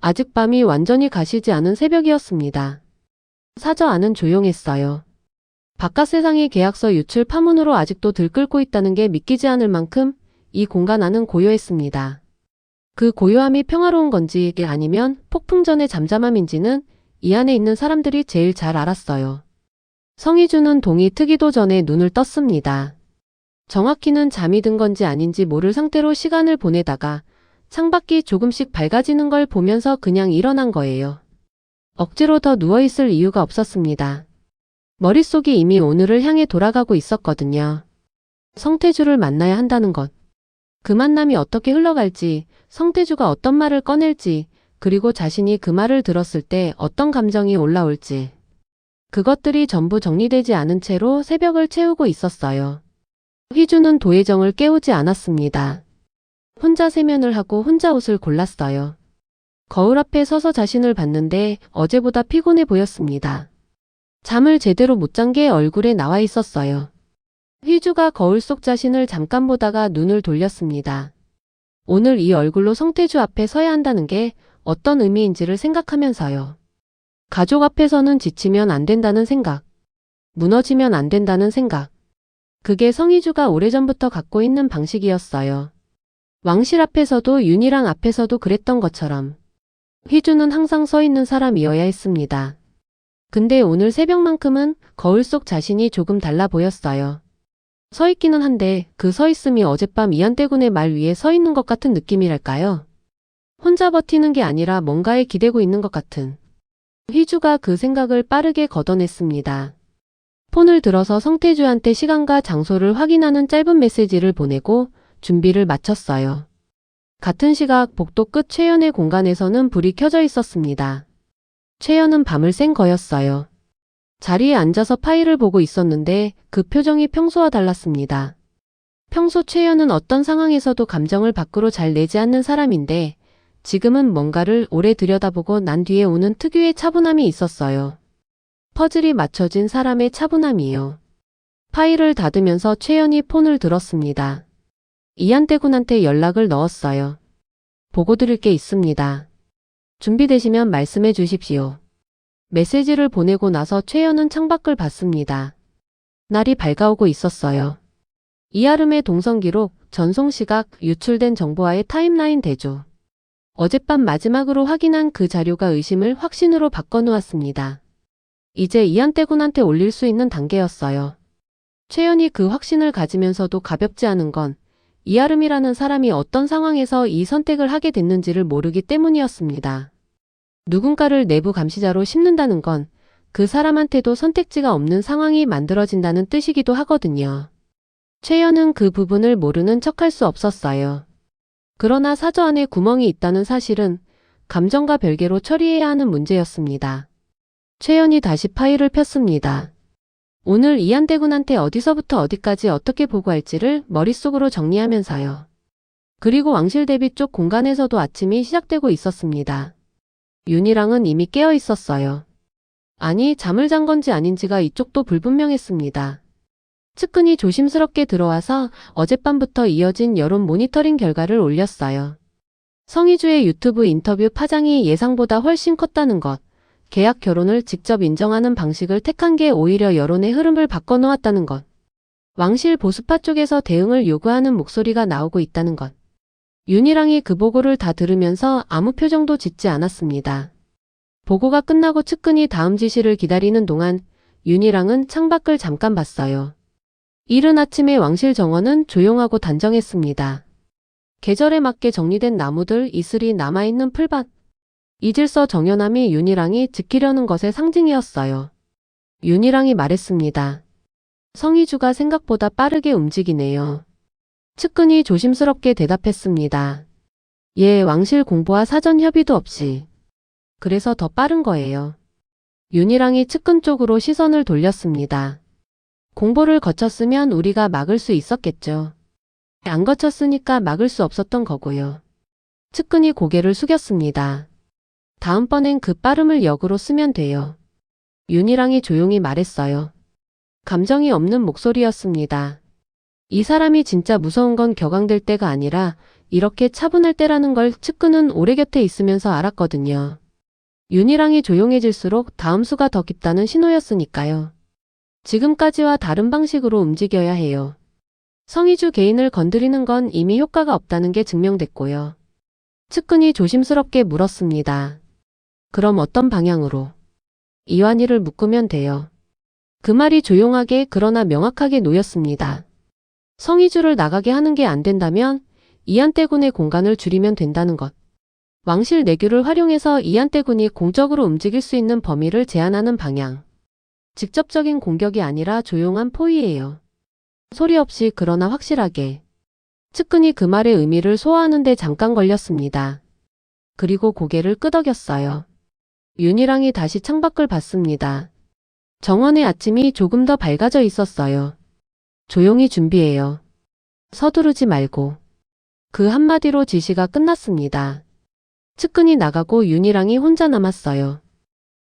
아직 밤이 완전히 가시지 않은 새벽이었습니다. 사저 안은 조용했어요. 바깥 세상의 계약서 유출 파문으로 아직도 들끓고 있다는 게 믿기지 않을 만큼 이 공간 안은 고요했습니다. 그 고요함이 평화로운 건지 아니면 폭풍 전의 잠잠함인지는 이 안에 있는 사람들이 제일 잘 알았어요. 성희주는 동이 트기도 전에 눈을 떴습니다. 정확히는 잠이 든 건지 아닌지 모를 상태로 시간을 보내다가 창밖이 조금씩 밝아지는 걸 보면서 그냥 일어난 거예요. 억지로 더 누워있을 이유가 없었습니다. 머릿속이 이미 오늘을 향해 돌아가고 있었거든요. 성태주를 만나야 한다는 것. 그 만남이 어떻게 흘러갈지, 성태주가 어떤 말을 꺼낼지, 그리고 자신이 그 말을 들었을 때 어떤 감정이 올라올지. 그것들이 전부 정리되지 않은 채로 새벽을 채우고 있었어요. 휘주는 도혜정을 깨우지 않았습니다. 혼자 세면을 하고 혼자 옷을 골랐어요. 거울 앞에 서서 자신을 봤는데 어제보다 피곤해 보였습니다. 잠을 제대로 못 잔 게 얼굴에 나와 있었어요. 휘주가 거울 속 자신을 잠깐 보다가 눈을 돌렸습니다. 오늘 이 얼굴로 성태주 앞에 서야 한다는 게 어떤 의미인지를 생각하면서요. 가족 앞에서는 지치면 안 된다는 생각, 무너지면 안 된다는 생각. 그게 성희주가 오래전부터 갖고 있는 방식이었어요. 왕실 앞에서도 윤희랑 앞에서도 그랬던 것처럼. 휘주는 항상 서 있는 사람이어야 했습니다. 근데 오늘 새벽만큼은 거울 속 자신이 조금 달라 보였어요. 서 있기는 한데 그 서 있음이 어젯밤 이한때군의 말 위에 서 있는 것 같은 느낌이랄까요? 혼자 버티는 게 아니라 뭔가에 기대고 있는 것 같은. 휘주가 그 생각을 빠르게 걷어냈습니다. 폰을 들어서 성태주한테 시간과 장소를 확인하는 짧은 메시지를 보내고 준비를 마쳤어요. 같은 시각 복도 끝 최연의 공간에서는 불이 켜져 있었습니다. 최연은 밤을 샌 거였어요. 자리에 앉아서 파일을 보고 있었는데 그 표정이 평소와 달랐습니다. 평소 최연은 어떤 상황에서도 감정을 밖으로 잘 내지 않는 사람인데 지금은 뭔가를 오래 들여다보고 난 뒤에 오는 특유의 차분함이 있었어요. 퍼즐이 맞춰진 사람의 차분함이요. 파일을 닫으면서 최연이 폰을 들었습니다. 이한태군한테 연락을 넣었어요. 보고 드릴 게 있습니다. 준비되시면 말씀해 주십시오. 메시지를 보내고 나서 최연은 창밖을 봤습니다. 날이 밝아오고 있었어요. 이아름의 동선 기록, 전송시각, 유출된 정보와의 타임라인 대조. 어젯밤 마지막으로 확인한 그 자료가 의심을 확신으로 바꿔놓았습니다. 이제 이한태군한테 올릴 수 있는 단계였어요. 최연이 그 확신을 가지면서도 가볍지 않은 건 이아름이라는 사람이 어떤 상황에서 이 선택을 하게 됐는지를 모르기 때문이었습니다. 누군가를 내부 감시자로 심는다는 건 그 사람한테도 선택지가 없는 상황이 만들어진다는 뜻이기도 하거든요. 최연은 그 부분을 모르는 척할 수 없었어요. 그러나 사저 안에 구멍이 있다는 사실은 감정과 별개로 처리해야 하는 문제였습니다. 최연이 다시 파일을 폈습니다. 오늘 이한태군한테 어디서부터 어디까지 어떻게 보고할지를 머릿속으로 정리하면서요. 그리고 왕실 대비 쪽 공간에서도 아침이 시작되고 있었습니다. 윤희랑은 이미 깨어 있었어요. 아니, 잠을 잔 건지 아닌지가 이쪽도 불분명했습니다. 측근이 조심스럽게 들어와서 어젯밤부터 이어진 여론 모니터링 결과를 올렸어요. 성희주의 유튜브 인터뷰 파장이 예상보다 훨씬 컸다는 것, 계약 결혼을 직접 인정하는 방식을 택한 게 오히려 여론의 흐름을 바꿔놓았다는 것, 왕실 보수파 쪽에서 대응을 요구하는 목소리가 나오고 있다는 것. 윤희랑이 그 보고를 다 들으면서 아무 표정도 짓지 않았습니다. 보고가 끝나고 측근이 다음 지시를 기다리는 동안 윤희랑은 창밖을 잠깐 봤어요. 이른 아침에 왕실 정원은 조용하고 단정했습니다. 계절에 맞게 정리된 나무들, 이슬이 남아있는 풀밭. 이 질서 정연함이 윤희랑이 지키려는 것의 상징이었어요. 윤희랑이 말했습니다. 성희주가 생각보다 빠르게 움직이네요. 측근이 조심스럽게 대답했습니다. 예, 왕실 공보와 사전 협의도 없이. 그래서 더 빠른 거예요. 윤희랑이 측근 쪽으로 시선을 돌렸습니다. 공보를 거쳤으면 우리가 막을 수 있었겠죠. 안 거쳤으니까 막을 수 없었던 거고요. 측근이 고개를 숙였습니다. 다음번엔 그 빠름을 역으로 쓰면 돼요. 윤희랑이 조용히 말했어요. 감정이 없는 목소리였습니다. 이 사람이 진짜 무서운 건 격앙될 때가 아니라 이렇게 차분할 때라는 걸 측근은 오래 곁에 있으면서 알았거든요. 윤희랑이 조용해질수록 다음 수가 더 깊다는 신호였으니까요. 지금까지와 다른 방식으로 움직여야 해요. 성희주 개인을 건드리는 건 이미 효과가 없다는 게 증명됐고요. 측근이 조심스럽게 물었습니다. 그럼 어떤 방향으로? 이완희를 묶으면 돼요. 그 말이 조용하게 그러나 명확하게 놓였습니다. 성희주를 나가게 하는 게 안 된다면 이한떼군의 공간을 줄이면 된다는 것. 왕실 내규를 활용해서 이한떼군이 공적으로 움직일 수 있는 범위를 제한하는 방향. 직접적인 공격이 아니라 조용한 포위예요. 소리 없이 그러나 확실하게. 측근이 그 말의 의미를 소화하는 데 잠깐 걸렸습니다. 그리고 고개를 끄덕였어요. 윤희랑이 다시 창밖을 봤습니다. 정원의 아침이 조금 더 밝아져 있었어요. 조용히 준비해요. 서두르지 말고. 그 한마디로 지시가 끝났습니다. 측근이 나가고 윤희랑이 혼자 남았어요.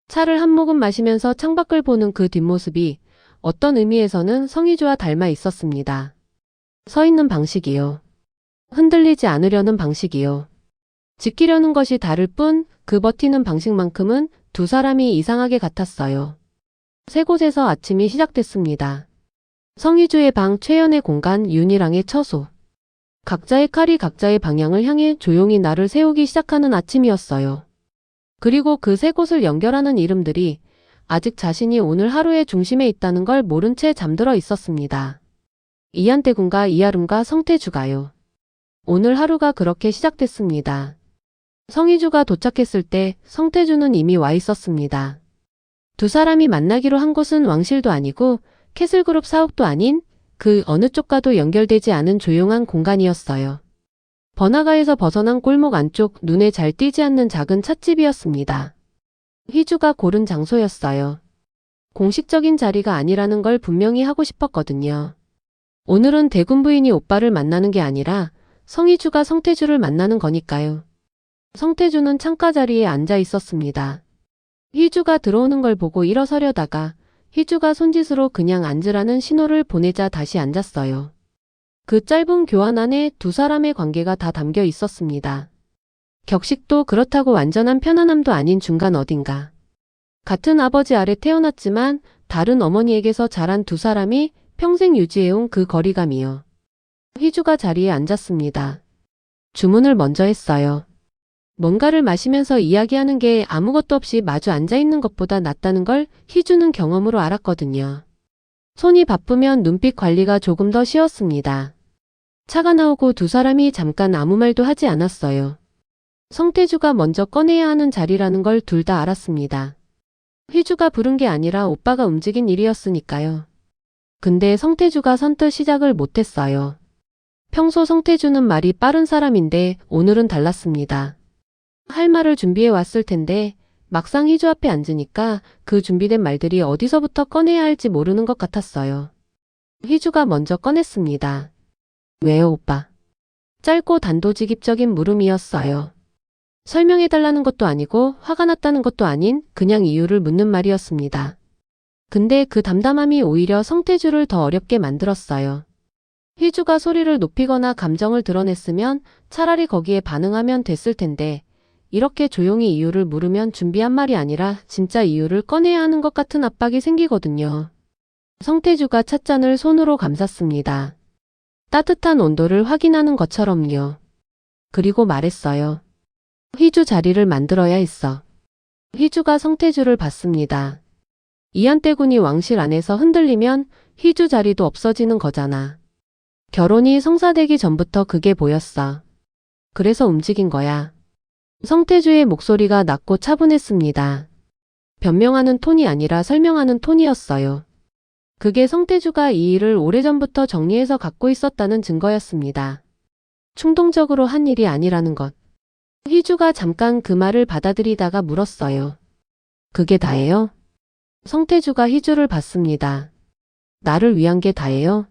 차를 한 모금 마시면서 창밖을 보는 그 뒷모습이 어떤 의미에서는 성희주와 닮아 있었습니다. 서 있는 방식이요. 흔들리지 않으려는 방식이요. 지키려는 것이 다를 뿐 그 버티는 방식만큼은 두 사람이 이상하게 같았어요. 세 곳에서 아침이 시작됐습니다. 성희주의 방 최연의 공간 윤희랑의 처소. 각자의 칼이 각자의 방향을 향해 조용히 날을 세우기 시작하는 아침이었어요. 그리고 그 세 곳을 연결하는 이름들이 아직 자신이 오늘 하루의 중심에 있다는 걸 모른 채 잠들어 있었습니다. 이한떼군과 이아름과 성태주가요. 오늘 하루가 그렇게 시작됐습니다. 성희주가 도착했을 때 성태주는 이미 와 있었습니다. 두 사람이 만나기로 한 곳은 왕실도 아니고 캐슬그룹 사옥도 아닌 그 어느 쪽과도 연결되지 않은 조용한 공간이었어요. 번화가에서 벗어난 골목 안쪽 눈에 잘 띄지 않는 작은 찻집이었습니다. 희주가 고른 장소였어요. 공식적인 자리가 아니라는 걸 분명히 하고 싶었거든요. 오늘은 대군 부인이 오빠를 만나는 게 아니라 성희주가 성태주를 만나는 거니까요. 성태주는 창가 자리에 앉아 있었습니다. 희주가 들어오는 걸 보고 일어서려다가 희주가 손짓으로 그냥 앉으라는 신호를 보내자 다시 앉았어요. 그 짧은 교환 안에 두 사람의 관계가 다 담겨 있었습니다. 격식도 그렇다고 완전한 편안함도 아닌 중간 어딘가. 같은 아버지 아래 태어났지만 다른 어머니에게서 자란 두 사람이 평생 유지해온 그 거리감이요. 희주가 자리에 앉았습니다. 주문을 먼저 했어요. 뭔가를 마시면서 이야기하는 게 아무것도 없이 마주 앉아있는 것보다 낫다는 걸 희주는 경험으로 알았거든요. 손이 바쁘면 눈빛 관리가 조금 더 쉬웠습니다. 차가 나오고 두 사람이 잠깐 아무 말도 하지 않았어요. 성태주가 먼저 꺼내야 하는 자리라는 걸 둘 다 알았습니다. 희주가 부른 게 아니라 오빠가 움직인 일이었으니까요. 근데 성태주가 선뜻 시작을 못했어요. 평소 성태주는 말이 빠른 사람인데 오늘은 달랐습니다. 할 말을 준비해 왔을 텐데 막상 희주 앞에 앉으니까 그 준비된 말들이 어디서부터 꺼내야 할지 모르는 것 같았어요. 희주가 먼저 꺼냈습니다. 왜요, 오빠? 짧고 단도직입적인 물음이었어요. 설명해달라는 것도 아니고 화가 났다는 것도 아닌 그냥 이유를 묻는 말이었습니다. 근데 그 담담함이 오히려 성태주를 더 어렵게 만들었어요. 희주가 소리를 높이거나 감정을 드러냈으면 차라리 거기에 반응하면 됐을 텐데 이렇게 조용히 이유를 물으면 준비한 말이 아니라 진짜 이유를 꺼내야 하는 것 같은 압박이 생기거든요. 성태주가 찻잔을 손으로 감쌌습니다. 따뜻한 온도를 확인하는 것처럼요. 그리고 말했어요. 희주 자리를 만들어야 했어. 희주가 성태주를 봤습니다. 이한떼군이 왕실 안에서 흔들리면 희주 자리도 없어지는 거잖아. 결혼이 성사되기 전부터 그게 보였어. 그래서 움직인 거야. 성태주의 목소리가 낮고 차분했습니다. 변명하는 톤이 아니라 설명하는 톤이었어요. 그게 성태주가 이 일을 오래전부터 정리해서 갖고 있었다는 증거였습니다. 충동적으로 한 일이 아니라는 것. 희주가 잠깐 그 말을 받아들이다가 물었어요. 그게 다예요? 성태주가 희주를 봤습니다. 나를 위한 게 다예요?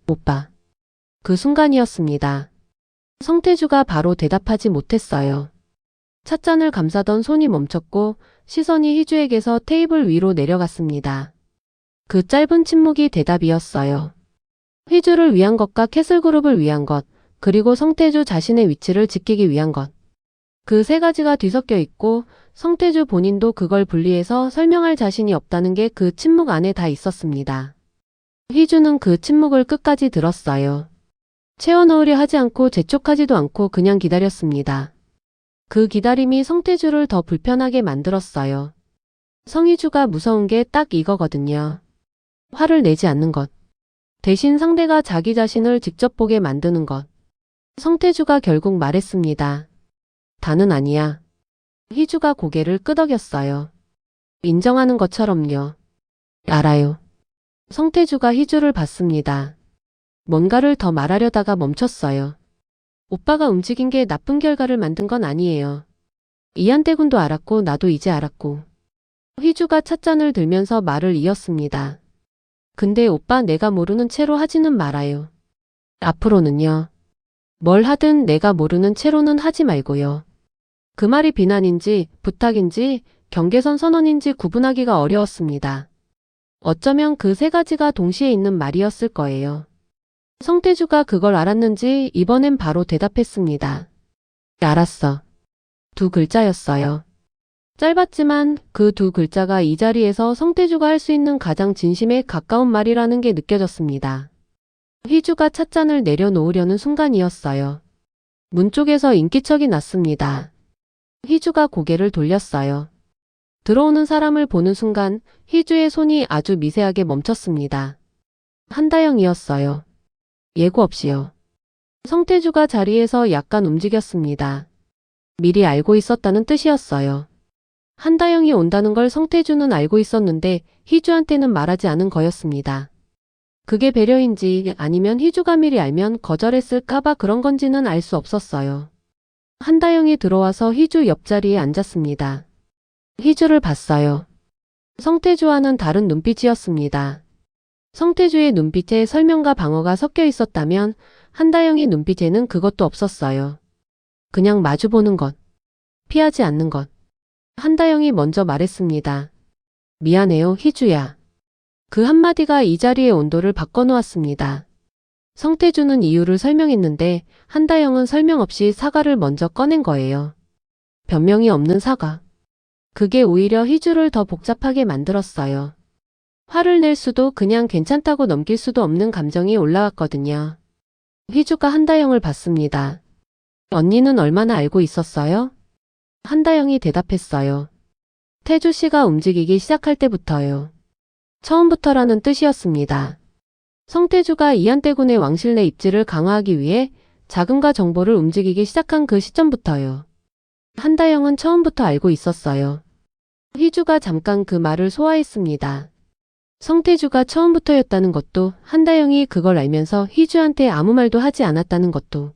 오빠. 그 순간이었습니다. 성태주가 바로 대답하지 못했어요. 찻잔을 감싸던 손이 멈췄고 시선이 희주에게서 테이블 위로 내려갔습니다. 그 짧은 침묵이 대답이었어요. 희주를 위한 것과 캐슬그룹을 위한 것, 그리고 성태주 자신의 위치를 지키기 위한 것. 그 세 가지가 뒤섞여 있고 성태주 본인도 그걸 분리해서 설명할 자신이 없다는 게 그 침묵 안에 다 있었습니다. 희주는 그 침묵을 끝까지 들었어요. 채워넣으려 하지 않고 재촉하지도 않고 그냥 기다렸습니다. 그 기다림이 성태주를 더 불편하게 만들었어요. 성희주가 무서운 게 딱 이거거든요. 화를 내지 않는 것. 대신 상대가 자기 자신을 직접 보게 만드는 것. 성태주가 결국 말했습니다. 다는 아니야. 희주가 고개를 끄덕였어요. 인정하는 것처럼요. 알아요. 성태주가 희주를 봤습니다. 뭔가를 더 말하려다가 멈췄어요. 오빠가 움직인 게 나쁜 결과를 만든 건 아니에요. 이한대군도 알았고 나도 이제 알았고. 희주가 찻잔을 들면서 말을 이었습니다. 근데 오빠 내가 모르는 채로 하지는 말아요. 앞으로는요. 뭘 하든 내가 모르는 채로는 하지 말고요. 그 말이 비난인지 부탁인지 경계선 선언인지 구분하기가 어려웠습니다. 어쩌면 그 세 가지가 동시에 있는 말이었을 거예요. 성태주가 그걸 알았는지 이번엔 바로 대답했습니다. 알았어. 두 글자였어요. 짧았지만 그 두 글자가 이 자리에서 성태주가 할 수 있는 가장 진심에 가까운 말이라는 게 느껴졌습니다. 희주가 찻잔을 내려놓으려는 순간이었어요. 문 쪽에서 인기척이 났습니다. 희주가 고개를 돌렸어요. 들어오는 사람을 보는 순간 희주의 손이 아주 미세하게 멈췄습니다. 한다영이었어요. 예고 없이요. 성태주가 자리에서 약간 움직였습니다. 미리 알고 있었다는 뜻이었어요. 한다영이 온다는 걸 성태주는 알고 있었는데 희주한테는 말하지 않은 거였습니다. 그게 배려인지 아니면 희주가 미리 알면 거절했을까봐 그런 건지는 알 수 없었어요. 한다영이 들어와서 희주 옆자리에 앉았습니다. 희주를 봤어요. 성태주와는 다른 눈빛이었습니다. 성태주의 눈빛에 설명과 방어가 섞여 있었다면 한다영의 눈빛에는 그것도 없었어요. 그냥 마주보는 것. 피하지 않는 것. 한다영이 먼저 말했습니다. 미안해요, 희주야. 그 한마디가 이 자리의 온도를 바꿔놓았습니다. 성태주는 이유를 설명했는데 한다영은 설명 없이 사과를 먼저 꺼낸 거예요. 변명이 없는 사과. 그게 오히려 희주를 더 복잡하게 만들었어요. 화를 낼 수도 그냥 괜찮다고 넘길 수도 없는 감정이 올라왔거든요. 희주가 한다영을 봤습니다. 언니는 얼마나 알고 있었어요? 한다영이 대답했어요. 태주 씨가 움직이기 시작할 때부터요. 처음부터라는 뜻이었습니다. 성태주가 이한대군의 왕실 내 입지를 강화하기 위해 자금과 정보를 움직이기 시작한 그 시점부터요. 한다영은 처음부터 알고 있었어요. 희주가 잠깐 그 말을 소화했습니다. 성태주가 처음부터였다는 것도 한다영이 그걸 알면서 희주한테 아무 말도 하지 않았다는 것도.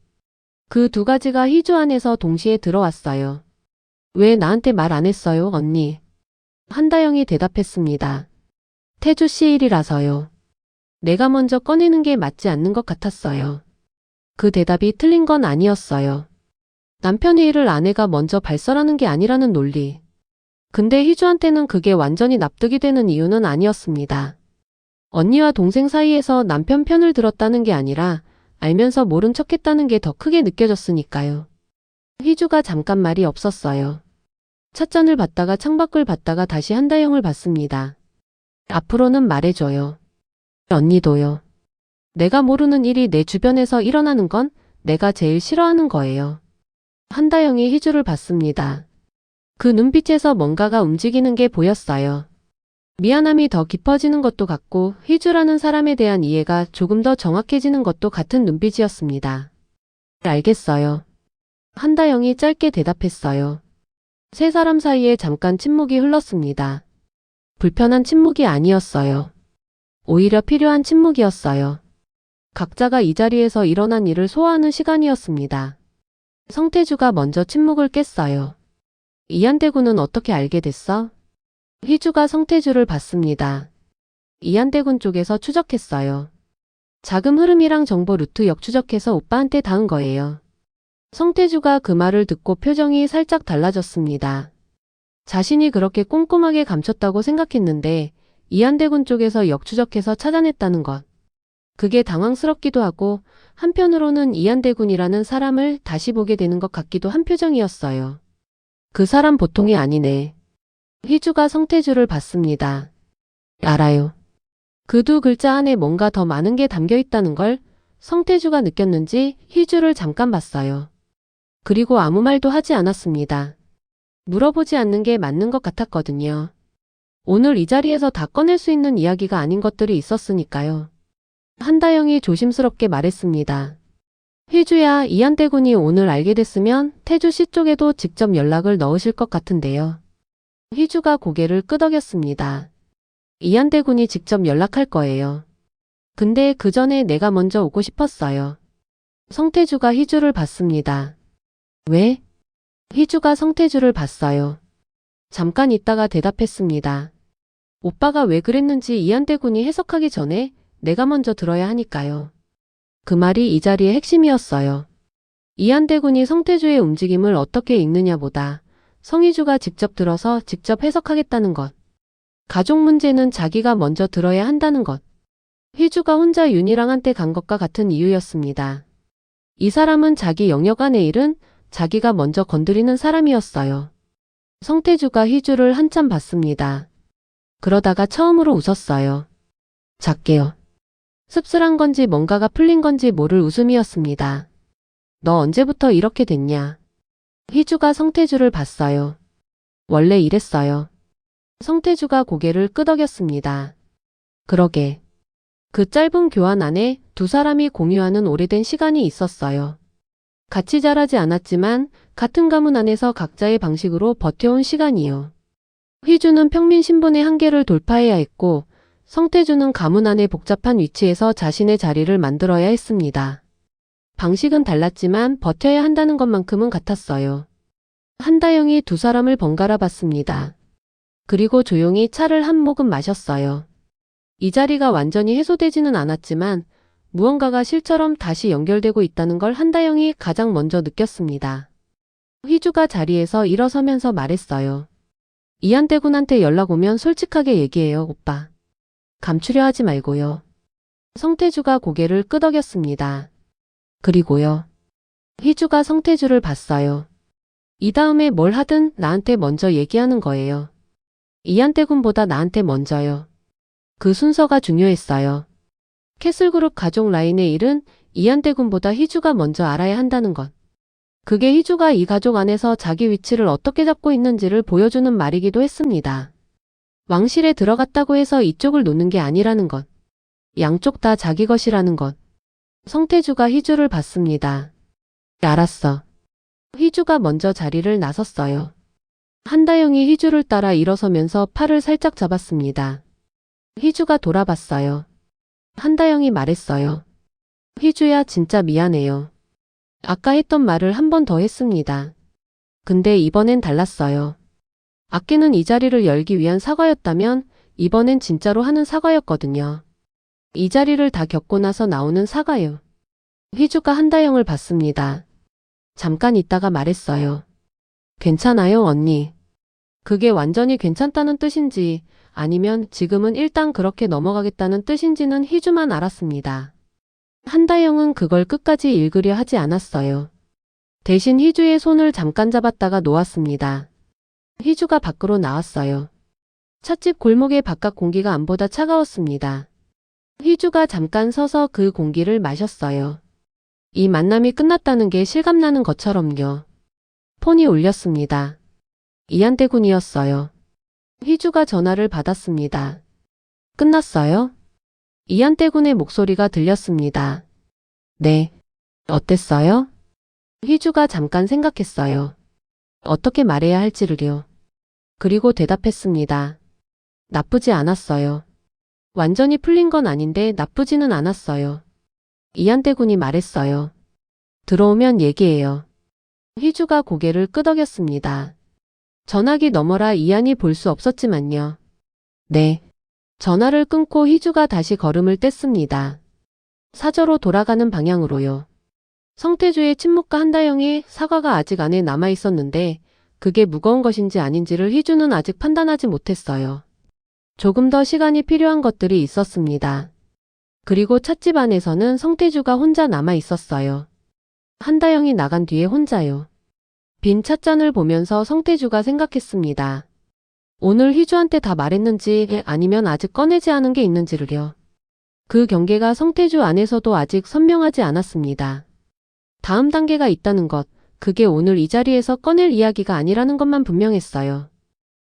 그 두 가지가 희주 안에서 동시에 들어왔어요. 왜 나한테 말 안 했어요, 언니? 한다영이 대답했습니다. 태주 씨 일이라서요. 내가 먼저 꺼내는 게 맞지 않는 것 같았어요. 그 대답이 틀린 건 아니었어요. 남편의 일을 아내가 먼저 발설하는 게 아니라는 논리. 근데 희주한테는 그게 완전히 납득이 되는 이유는 아니었습니다. 언니와 동생 사이에서 남편 편을 들었다는 게 아니라 알면서 모른 척했다는 게 더 크게 느껴졌으니까요. 희주가 잠깐 말이 없었어요. 찻잔을 받다가 창밖을 봤다가 다시 한다영을 봤습니다. 앞으로는 말해줘요. 언니도요. 내가 모르는 일이 내 주변에서 일어나는 건 내가 제일 싫어하는 거예요. 한다영이 희주를 봤습니다. 그 눈빛에서 뭔가가 움직이는 게 보였어요. 미안함이 더 깊어지는 것도 같고 희주라는 사람에 대한 이해가 조금 더 정확해지는 것도 같은 눈빛이었습니다. 알겠어요. 한다영이 짧게 대답했어요. 세 사람 사이에 잠깐 침묵이 흘렀습니다. 불편한 침묵이 아니었어요. 오히려 필요한 침묵이었어요. 각자가 이 자리에서 일어난 일을 소화하는 시간이었습니다. 성태주가 먼저 침묵을 깼어요. 이한대군은 어떻게 알게 됐어? 희주가 성태주를 봤습니다. 이한대군 쪽에서 추적했어요. 자금 흐름이랑 정보 루트 역추적해서 오빠한테 닿은 거예요. 성태주가 그 말을 듣고 표정이 살짝 달라졌습니다. 자신이 그렇게 꼼꼼하게 감췄다고 생각했는데 이한대군 쪽에서 역추적해서 찾아냈다는 것. 그게 당황스럽기도 하고 한편으로는 이한대군이라는 사람을 다시 보게 되는 것 같기도 한 표정이었어요. 그 사람 보통이 아니네. 희주가 성태주를 봤습니다. 알아요. 그 두 글자 안에 뭔가 더 많은 게 담겨 있다는 걸 성태주가 느꼈는지 희주를 잠깐 봤어요. 그리고 아무 말도 하지 않았습니다. 물어보지 않는 게 맞는 것 같았거든요. 오늘 이 자리에서 다 꺼낼 수 있는 이야기가 아닌 것들이 있었으니까요. 한다영이 조심스럽게 말했습니다. 희주야, 이한대군이 오늘 알게 됐으면 태주씨 쪽에도 직접 연락을 넣으실 것 같은데요. 희주가 고개를 끄덕였습니다. 이한대군이 직접 연락할 거예요. 근데 그 전에 내가 먼저 오고 싶었어요. 성태주가 희주를 봤습니다. 왜? 희주가 성태주를 봤어요. 잠깐 있다가 대답했습니다. 오빠가 왜 그랬는지 이한대군이 해석하기 전에 내가 먼저 들어야 하니까요. 그 말이 이 자리의 핵심이었어요. 이한대군이 성태주의 움직임을 어떻게 읽느냐보다 성희주가 직접 들어서 직접 해석하겠다는 것. 가족 문제는 자기가 먼저 들어야 한다는 것. 희주가 혼자 윤희랑 한테 간 것과 같은 이유였습니다. 이 사람은 자기 영역 안의 일은 자기가 먼저 건드리는 사람이었어요. 성태주가 희주를 한참 봤습니다. 그러다가 처음으로 웃었어요. 작게요. 씁쓸한 건지 뭔가가 풀린 건지 모를 웃음이었습니다. 너 언제부터 이렇게 됐냐? 희주가 성태주를 봤어요. 원래 이랬어요. 성태주가 고개를 끄덕였습니다. 그러게. 그 짧은 교환 안에 두 사람이 공유하는 오래된 시간이 있었어요. 같이 자라지 않았지만 같은 가문 안에서 각자의 방식으로 버텨온 시간이요. 희주는 평민 신분의 한계를 돌파해야 했고 성태주는 가문 안의 복잡한 위치에서 자신의 자리를 만들어야 했습니다. 방식은 달랐지만 버텨야 한다는 것만큼은 같았어요. 한다영이 두 사람을 번갈아 봤습니다. 그리고 조용히 차를 한 모금 마셨어요. 이 자리가 완전히 해소되지는 않았지만 무언가가 실처럼 다시 연결되고 있다는 걸 한다영이 가장 먼저 느꼈습니다. 희주가 자리에서 일어서면서 말했어요. 이한대군한테 연락 오면 솔직하게 얘기해요, 오빠. 감추려 하지 말고요. 성태주가 고개를 끄덕였습니다. 그리고요. 희주가 성태주를 봤어요. 이 다음에 뭘 하든 나한테 먼저 얘기하는 거예요. 이한대군보다 나한테 먼저요. 그 순서가 중요했어요. 캐슬그룹 가족 라인의 일은 이한대군보다 희주가 먼저 알아야 한다는 것. 그게 희주가 이 가족 안에서 자기 위치를 어떻게 잡고 있는지를 보여주는 말이기도 했습니다. 왕실에 들어갔다고 해서 이쪽을 놓는 게 아니라는 것. 양쪽 다 자기 것이라는 것. 성태주가 희주를 봤습니다. 알았어. 희주가 먼저 자리를 나섰어요. 한다영이 희주를 따라 일어서면서 팔을 살짝 잡았습니다. 희주가 돌아봤어요. 한다영이 말했어요. 희주야, 진짜 미안해요. 아까 했던 말을 한 번 더 했습니다. 근데 이번엔 달랐어요. 아끼는 이 자리를 열기 위한 사과였다면 이번엔 진짜로 하는 사과였거든요. 이 자리를 다 겪고 나서 나오는 사과요. 희주가 한다영을 봤습니다. 잠깐 있다가 말했어요. 괜찮아요, 언니. 그게 완전히 괜찮다는 뜻인지 아니면 지금은 일단 그렇게 넘어가겠다는 뜻인지는 희주만 알았습니다. 한다영은 그걸 끝까지 읽으려 하지 않았어요. 대신 희주의 손을 잠깐 잡았다가 놓았습니다. 희주가 밖으로 나왔어요. 찻집 골목의 바깥 공기가 암보다 차가웠습니다. 희주가 잠깐 서서 그 공기를 마셨어요. 이 만남이 끝났다는 게 실감나는 것처럼요. 폰이 울렸습니다. 이한대군이었어요. 희주가 전화를 받았습니다. 끝났어요? 이한대군의 목소리가 들렸습니다. 네. 어땠어요? 희주가 잠깐 생각했어요. 어떻게 말해야 할지를요. 그리고 대답했습니다. 나쁘지 않았어요. 완전히 풀린 건 아닌데 나쁘지는 않았어요. 이한대군이 말했어요. 들어오면 얘기해요. 희주가 고개를 끄덕였습니다. 전화기 너머라 이한이 볼 수 없었지만요. 네. 전화를 끊고 희주가 다시 걸음을 뗐습니다. 사저로 돌아가는 방향으로요. 성태주의 침묵과 한다영의 사과가 아직 안에 남아 있었는데 그게 무거운 것인지 아닌지를 희주는 아직 판단하지 못했어요. 조금 더 시간이 필요한 것들이 있었습니다. 그리고 찻집 안에서는 성태주가 혼자 남아 있었어요. 한다영이 나간 뒤에 혼자요. 빈 찻잔을 보면서 성태주가 생각했습니다. 오늘 희주한테 다 말했는지 아니면 아직 꺼내지 않은 게 있는지를요. 그 경계가 성태주 안에서도 아직 선명하지 않았습니다. 다음 단계가 있다는 것, 그게 오늘 이 자리에서 꺼낼 이야기가 아니라는 것만 분명했어요.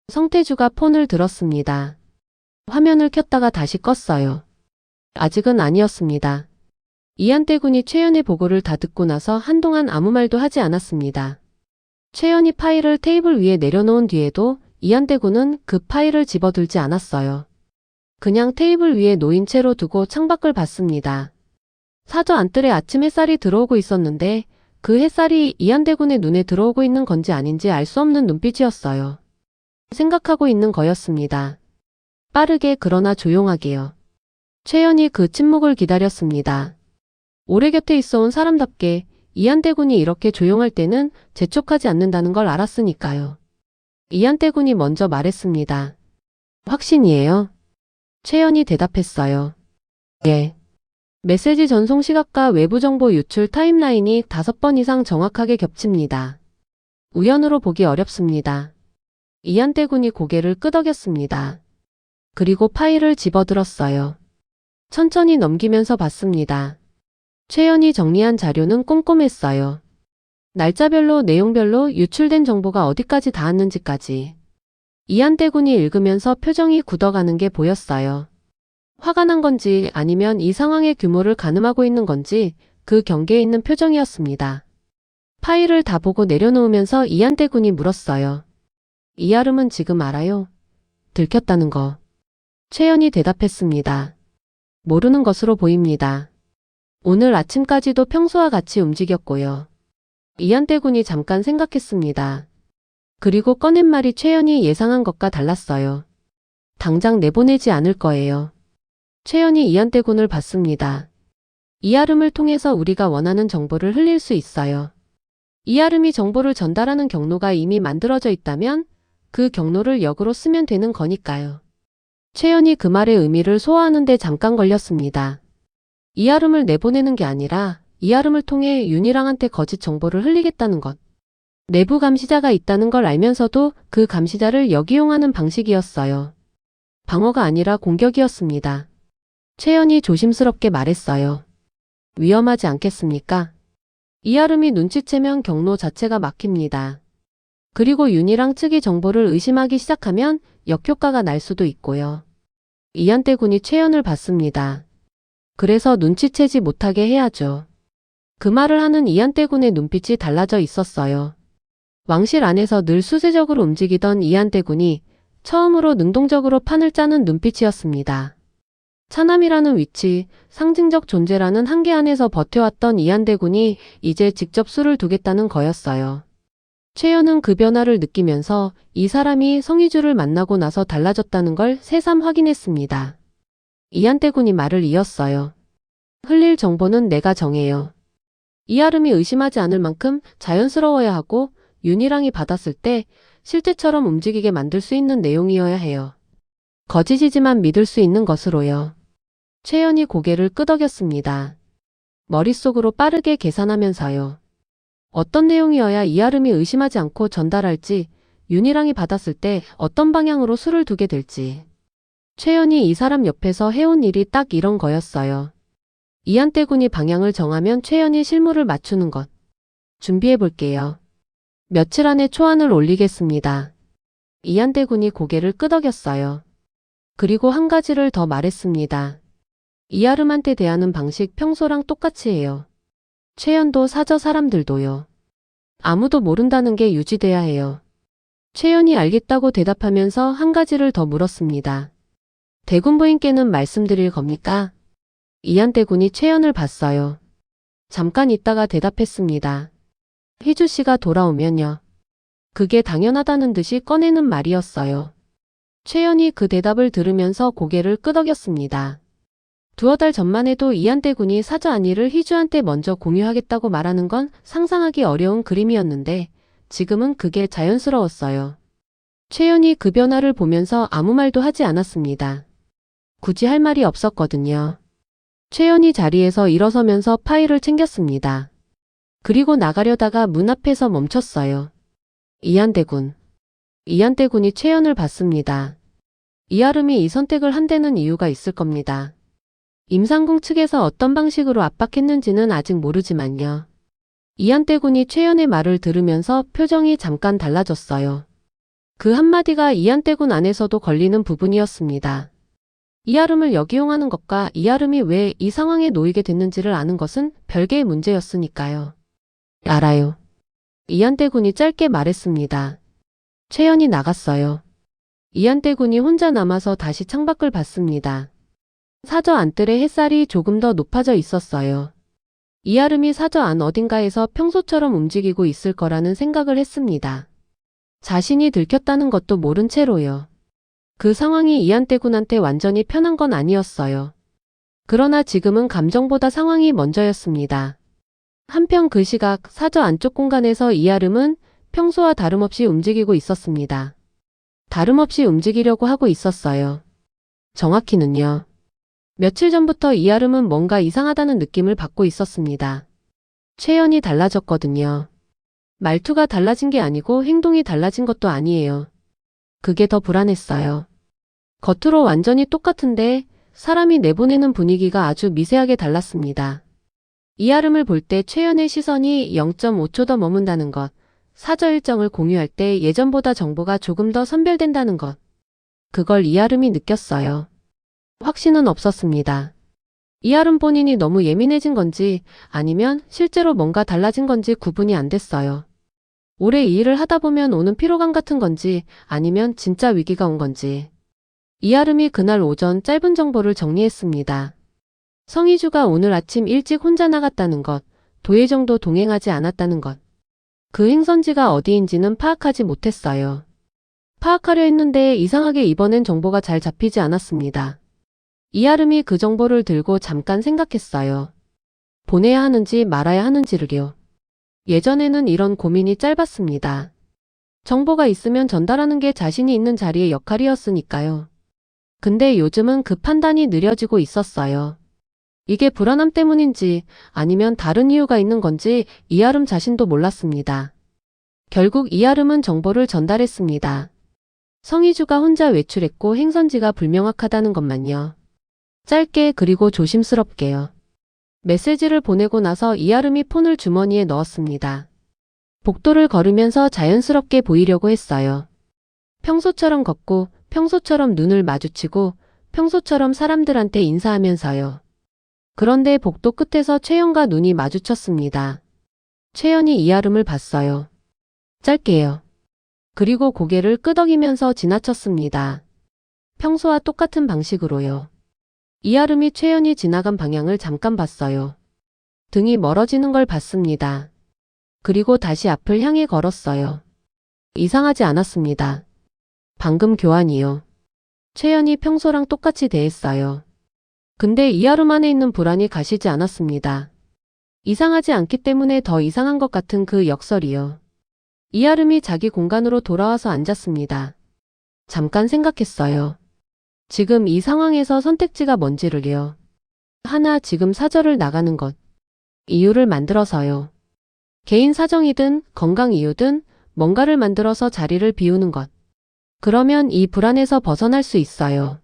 성태주가 폰을 들었습니다. 화면을 켰다가 다시 껐어요. 아직은 아니었습니다. 이한태 군이 최연의 보고를 다 듣고 나서 한동안 아무 말도 하지 않았습니다. 최연이 파일을 테이블 위에 내려놓은 뒤에도 이한태 군은 그 파일을 집어들지 않았어요. 그냥 테이블 위에 놓인 채로 두고 창밖을 봤습니다. 사저 안뜰에 아침 햇살이 들어오고 있었는데 그 햇살이 이한태 군의 눈에 들어오고 있는 건지 아닌지 알 수 없는 눈빛이었어요. 생각하고 있는 거였습니다. 빠르게 그러나 조용하게요. 최연이 그 침묵을 기다렸습니다. 오래 곁에 있어온 사람답게 이한태 군이 이렇게 조용할 때는 재촉하지 않는다는 걸 알았으니까요. 이한태 군이 먼저 말했습니다. 확신이에요? 최연이 대답했어요. 예. 메시지 전송 시각과 외부 정보 유출 타임라인이 5번 이상 정확하게 겹칩니다. 우연으로 보기 어렵습니다. 이한태 군이 고개를 끄덕였습니다. 그리고 파일을 집어들었어요. 천천히 넘기면서 봤습니다. 최연이 정리한 자료는 꼼꼼했어요. 날짜별로 내용별로 유출된 정보가 어디까지 닿았는지까지. 이한태 군이 읽으면서 표정이 굳어가는 게 보였어요. 화가 난 건지 아니면 이 상황의 규모를 가늠하고 있는 건지 그 경계에 있는 표정이었습니다. 파일을 다 보고 내려놓으면서 이한태 군이 물었어요. 이아름은 지금 알아요? 들켰다는 거. 최연이 대답했습니다. 모르는 것으로 보입니다. 오늘 아침까지도 평소와 같이 움직였고요. 이한태 군이 잠깐 생각했습니다. 그리고 꺼낸 말이 최연이 예상한 것과 달랐어요. 당장 내보내지 않을 거예요. 최연이 이한태 군을 봤습니다. 이아름을 통해서 우리가 원하는 정보를 흘릴 수 있어요. 이아름이 정보를 전달하는 경로가 이미 만들어져 있다면 그 경로를 역으로 쓰면 되는 거니까요. 최연이 그 말의 의미를 소화하는 데 잠깐 걸렸습니다. 이아름을 내보내는 게 아니라 이아름을 통해 윤희랑한테 거짓 정보를 흘리겠다는 것. 내부 감시자가 있다는 걸 알면서도 그 감시자를 역이용하는 방식이었어요. 방어가 아니라 공격이었습니다. 최연이 조심스럽게 말했어요. 위험하지 않겠습니까? 이아름이 눈치채면 경로 자체가 막힙니다. 그리고 윤희랑 측이 정보를 의심하기 시작하면 역효과가 날 수도 있고요. 이한태 군이 최연을 봤습니다. 그래서 눈치채지 못하게 해야죠. 그 말을 하는 이한태 군의 눈빛이 달라져 있었어요. 왕실 안에서 늘 수세적으로 움직이던 이한태 군이 처음으로 능동적으로 판을 짜는 눈빛이었습니다. 차남이라는 위치, 상징적 존재라는 한계 안에서 버텨왔던 이한태 군이 이제 직접 수를 두겠다는 거였어요. 최연은 그 변화를 느끼면서 이 사람이 성희주를 만나고 나서 달라졌다는 걸 새삼 확인했습니다. 이한태 군이 말을 이었어요. 흘릴 정보는 내가 정해요. 이아름이 의심하지 않을 만큼 자연스러워야 하고 윤희랑이 받았을 때 실제처럼 움직이게 만들 수 있는 내용이어야 해요. 거짓이지만 믿을 수 있는 것으로요. 최연이 고개를 끄덕였습니다. 머릿속으로 빠르게 계산하면서요. 어떤 내용이어야 이아름이 의심하지 않고 전달할지, 윤희랑이 받았을 때 어떤 방향으로 수를 두게 될지. 최연이 이 사람 옆에서 해온 일이 딱 이런 거였어요. 이한태 군이 방향을 정하면 최연이 실무를 맞추는 것. 준비해 볼게요. 며칠 안에 초안을 올리겠습니다. 이한태 군이 고개를 끄덕였어요. 그리고 한 가지를 더 말했습니다. 이아름한테 대하는 방식 평소랑 똑같이 해요. 최연도 사저 사람들도요. 아무도 모른다는 게 유지돼야 해요. 최연이 알겠다고 대답하면서 한 가지를 더 물었습니다. 대군 부인께는 말씀드릴 겁니까? 이한태 군이 최연을 봤어요. 잠깐 있다가 대답했습니다. 희주 씨가 돌아오면요. 그게 당연하다는 듯이 꺼내는 말이었어요. 최연이 그 대답을 들으면서 고개를 끄덕였습니다. 두어 달 전만 해도 이한태 군이 사저 안일을 희주한테 먼저 공유하겠다고 말하는 건 상상하기 어려운 그림이었는데 지금은 그게 자연스러웠어요. 최연이 그 변화를 보면서 아무 말도 하지 않았습니다. 굳이 할 말이 없었거든요. 최연이 자리에서 일어서면서 파일을 챙겼습니다. 그리고 나가려다가 문 앞에서 멈췄어요. 이한대군. 이한대군이 최연을 봤습니다. 이아름이 이 선택을 한 데는 이유가 있을 겁니다. 임상궁 측에서 어떤 방식으로 압박했는지는 아직 모르지만요. 이한대군이 최연의 말을 들으면서 표정이 잠깐 달라졌어요. 그 한마디가 이한대군 안에서도 걸리는 부분이었습니다. 이아름을 역이용하는 것과 이아름이 왜 이 상황에 놓이게 됐는지를 아는 것은 별개의 문제였으니까요. 알아요. 이한대군이 짧게 말했습니다. 최연이 나갔어요. 이한대군이 혼자 남아서 다시 창밖을 봤습니다. 사저 안뜰의 햇살이 조금 더 높아져 있었어요. 이아름이 사저 안 어딘가에서 평소처럼 움직이고 있을 거라는 생각을 했습니다. 자신이 들켰다는 것도 모른 채로요. 그 상황이 이한대군한테 완전히 편한 건 아니었어요. 그러나 지금은 감정보다 상황이 먼저였습니다. 한편 그 시각 사저 안쪽 공간에서 이아름은 평소와 다름없이 움직이고 있었습니다. 다름없이 움직이려고 하고 있었어요. 정확히는요. 며칠 전부터 이아름은 뭔가 이상하다는 느낌을 받고 있었습니다. 최연이 달라졌거든요. 말투가 달라진 게 아니고 행동이 달라진 것도 아니에요. 그게 더 불안했어요. 겉으로 완전히 똑같은데 사람이 내보내는 분위기가 아주 미세하게 달랐습니다. 이아름을 볼 때 최연의 시선이 0.5초 더 머문다는 것, 사저 일정을 공유할 때 예전보다 정보가 조금 더 선별된다는 것. 그걸 이아름이 느꼈어요. 확신은 없었습니다. 이아름 본인이 너무 예민해진 건지 아니면 실제로 뭔가 달라진 건지 구분이 안 됐어요. 오래 이 일을 하다 보면 오는 피로감 같은 건지 아니면 진짜 위기가 온 건지. 이아름이 그날 오전 짧은 정보를 정리했습니다. 성희주가 오늘 아침 일찍 혼자 나갔다는 것, 도예정도 동행하지 않았다는 것. 그 행선지가 어디인지는 파악하지 못했어요. 파악하려 했는데 이상하게 이번엔 정보가 잘 잡히지 않았습니다. 이아름이 그 정보를 들고 잠깐 생각했어요. 보내야 하는지 말아야 하는지를요. 예전에는 이런 고민이 짧았습니다. 정보가 있으면 전달하는 게 자신이 있는 자리의 역할이었으니까요. 근데 요즘은 그 판단이 느려지고 있었어요. 이게 불안함 때문인지 아니면 다른 이유가 있는 건지 이아름 자신도 몰랐습니다. 결국 이아름은 정보를 전달했습니다. 성희주가 혼자 외출했고 행선지가 불명확하다는 것만요. 짧게 그리고 조심스럽게요. 메시지를 보내고 나서 이아름이 폰을 주머니에 넣었습니다. 복도를 걸으면서 자연스럽게 보이려고 했어요. 평소처럼 걷고 평소처럼 눈을 마주치고 평소처럼 사람들한테 인사하면서요. 그런데 복도 끝에서 최연과 눈이 마주쳤습니다. 최연이 이아름을 봤어요. 짧게요. 그리고 고개를 끄덕이면서 지나쳤습니다. 평소와 똑같은 방식으로요. 이아름이 최연이 지나간 방향을 잠깐 봤어요. 등이 멀어지는 걸 봤습니다. 그리고 다시 앞을 향해 걸었어요. 이상하지 않았습니다. 방금 교환이요. 최연이 평소랑 똑같이 대했어요. 근데 이아름 안에 있는 불안이 가시지 않았습니다. 이상하지 않기 때문에 더 이상한 것 같은 그 역설이요. 이아름이 자기 공간으로 돌아와서 앉았습니다. 잠깐 생각했어요. 지금 이 상황에서 선택지가 뭔지를요. 하나 지금 사절을 나가는 것. 이유를 만들어서요. 개인 사정이든 건강 이유든 뭔가를 만들어서 자리를 비우는 것. 그러면 이 불안에서 벗어날 수 있어요.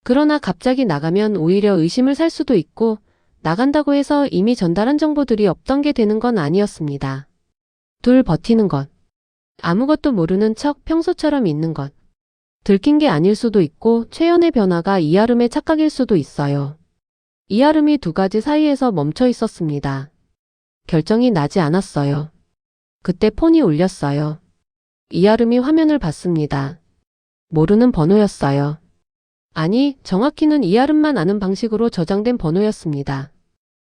그러나 갑자기 나가면 오히려 의심을 살 수도 있고 나간다고 해서 이미 전달한 정보들이 없던 게 되는 건 아니었습니다. 둘 버티는 것. 아무것도 모르는 척 평소처럼 있는 것. 들킨 게 아닐 수도 있고 최연의 변화가 이아름의 착각일 수도 있어요. 이아름이 두 가지 사이에서 멈춰 있었습니다. 결정이 나지 않았어요. 그때 폰이 울렸어요. 이아름이 화면을 봤습니다. 모르는 번호였어요. 아니, 정확히는 이아름만 아는 방식으로 저장된 번호였습니다.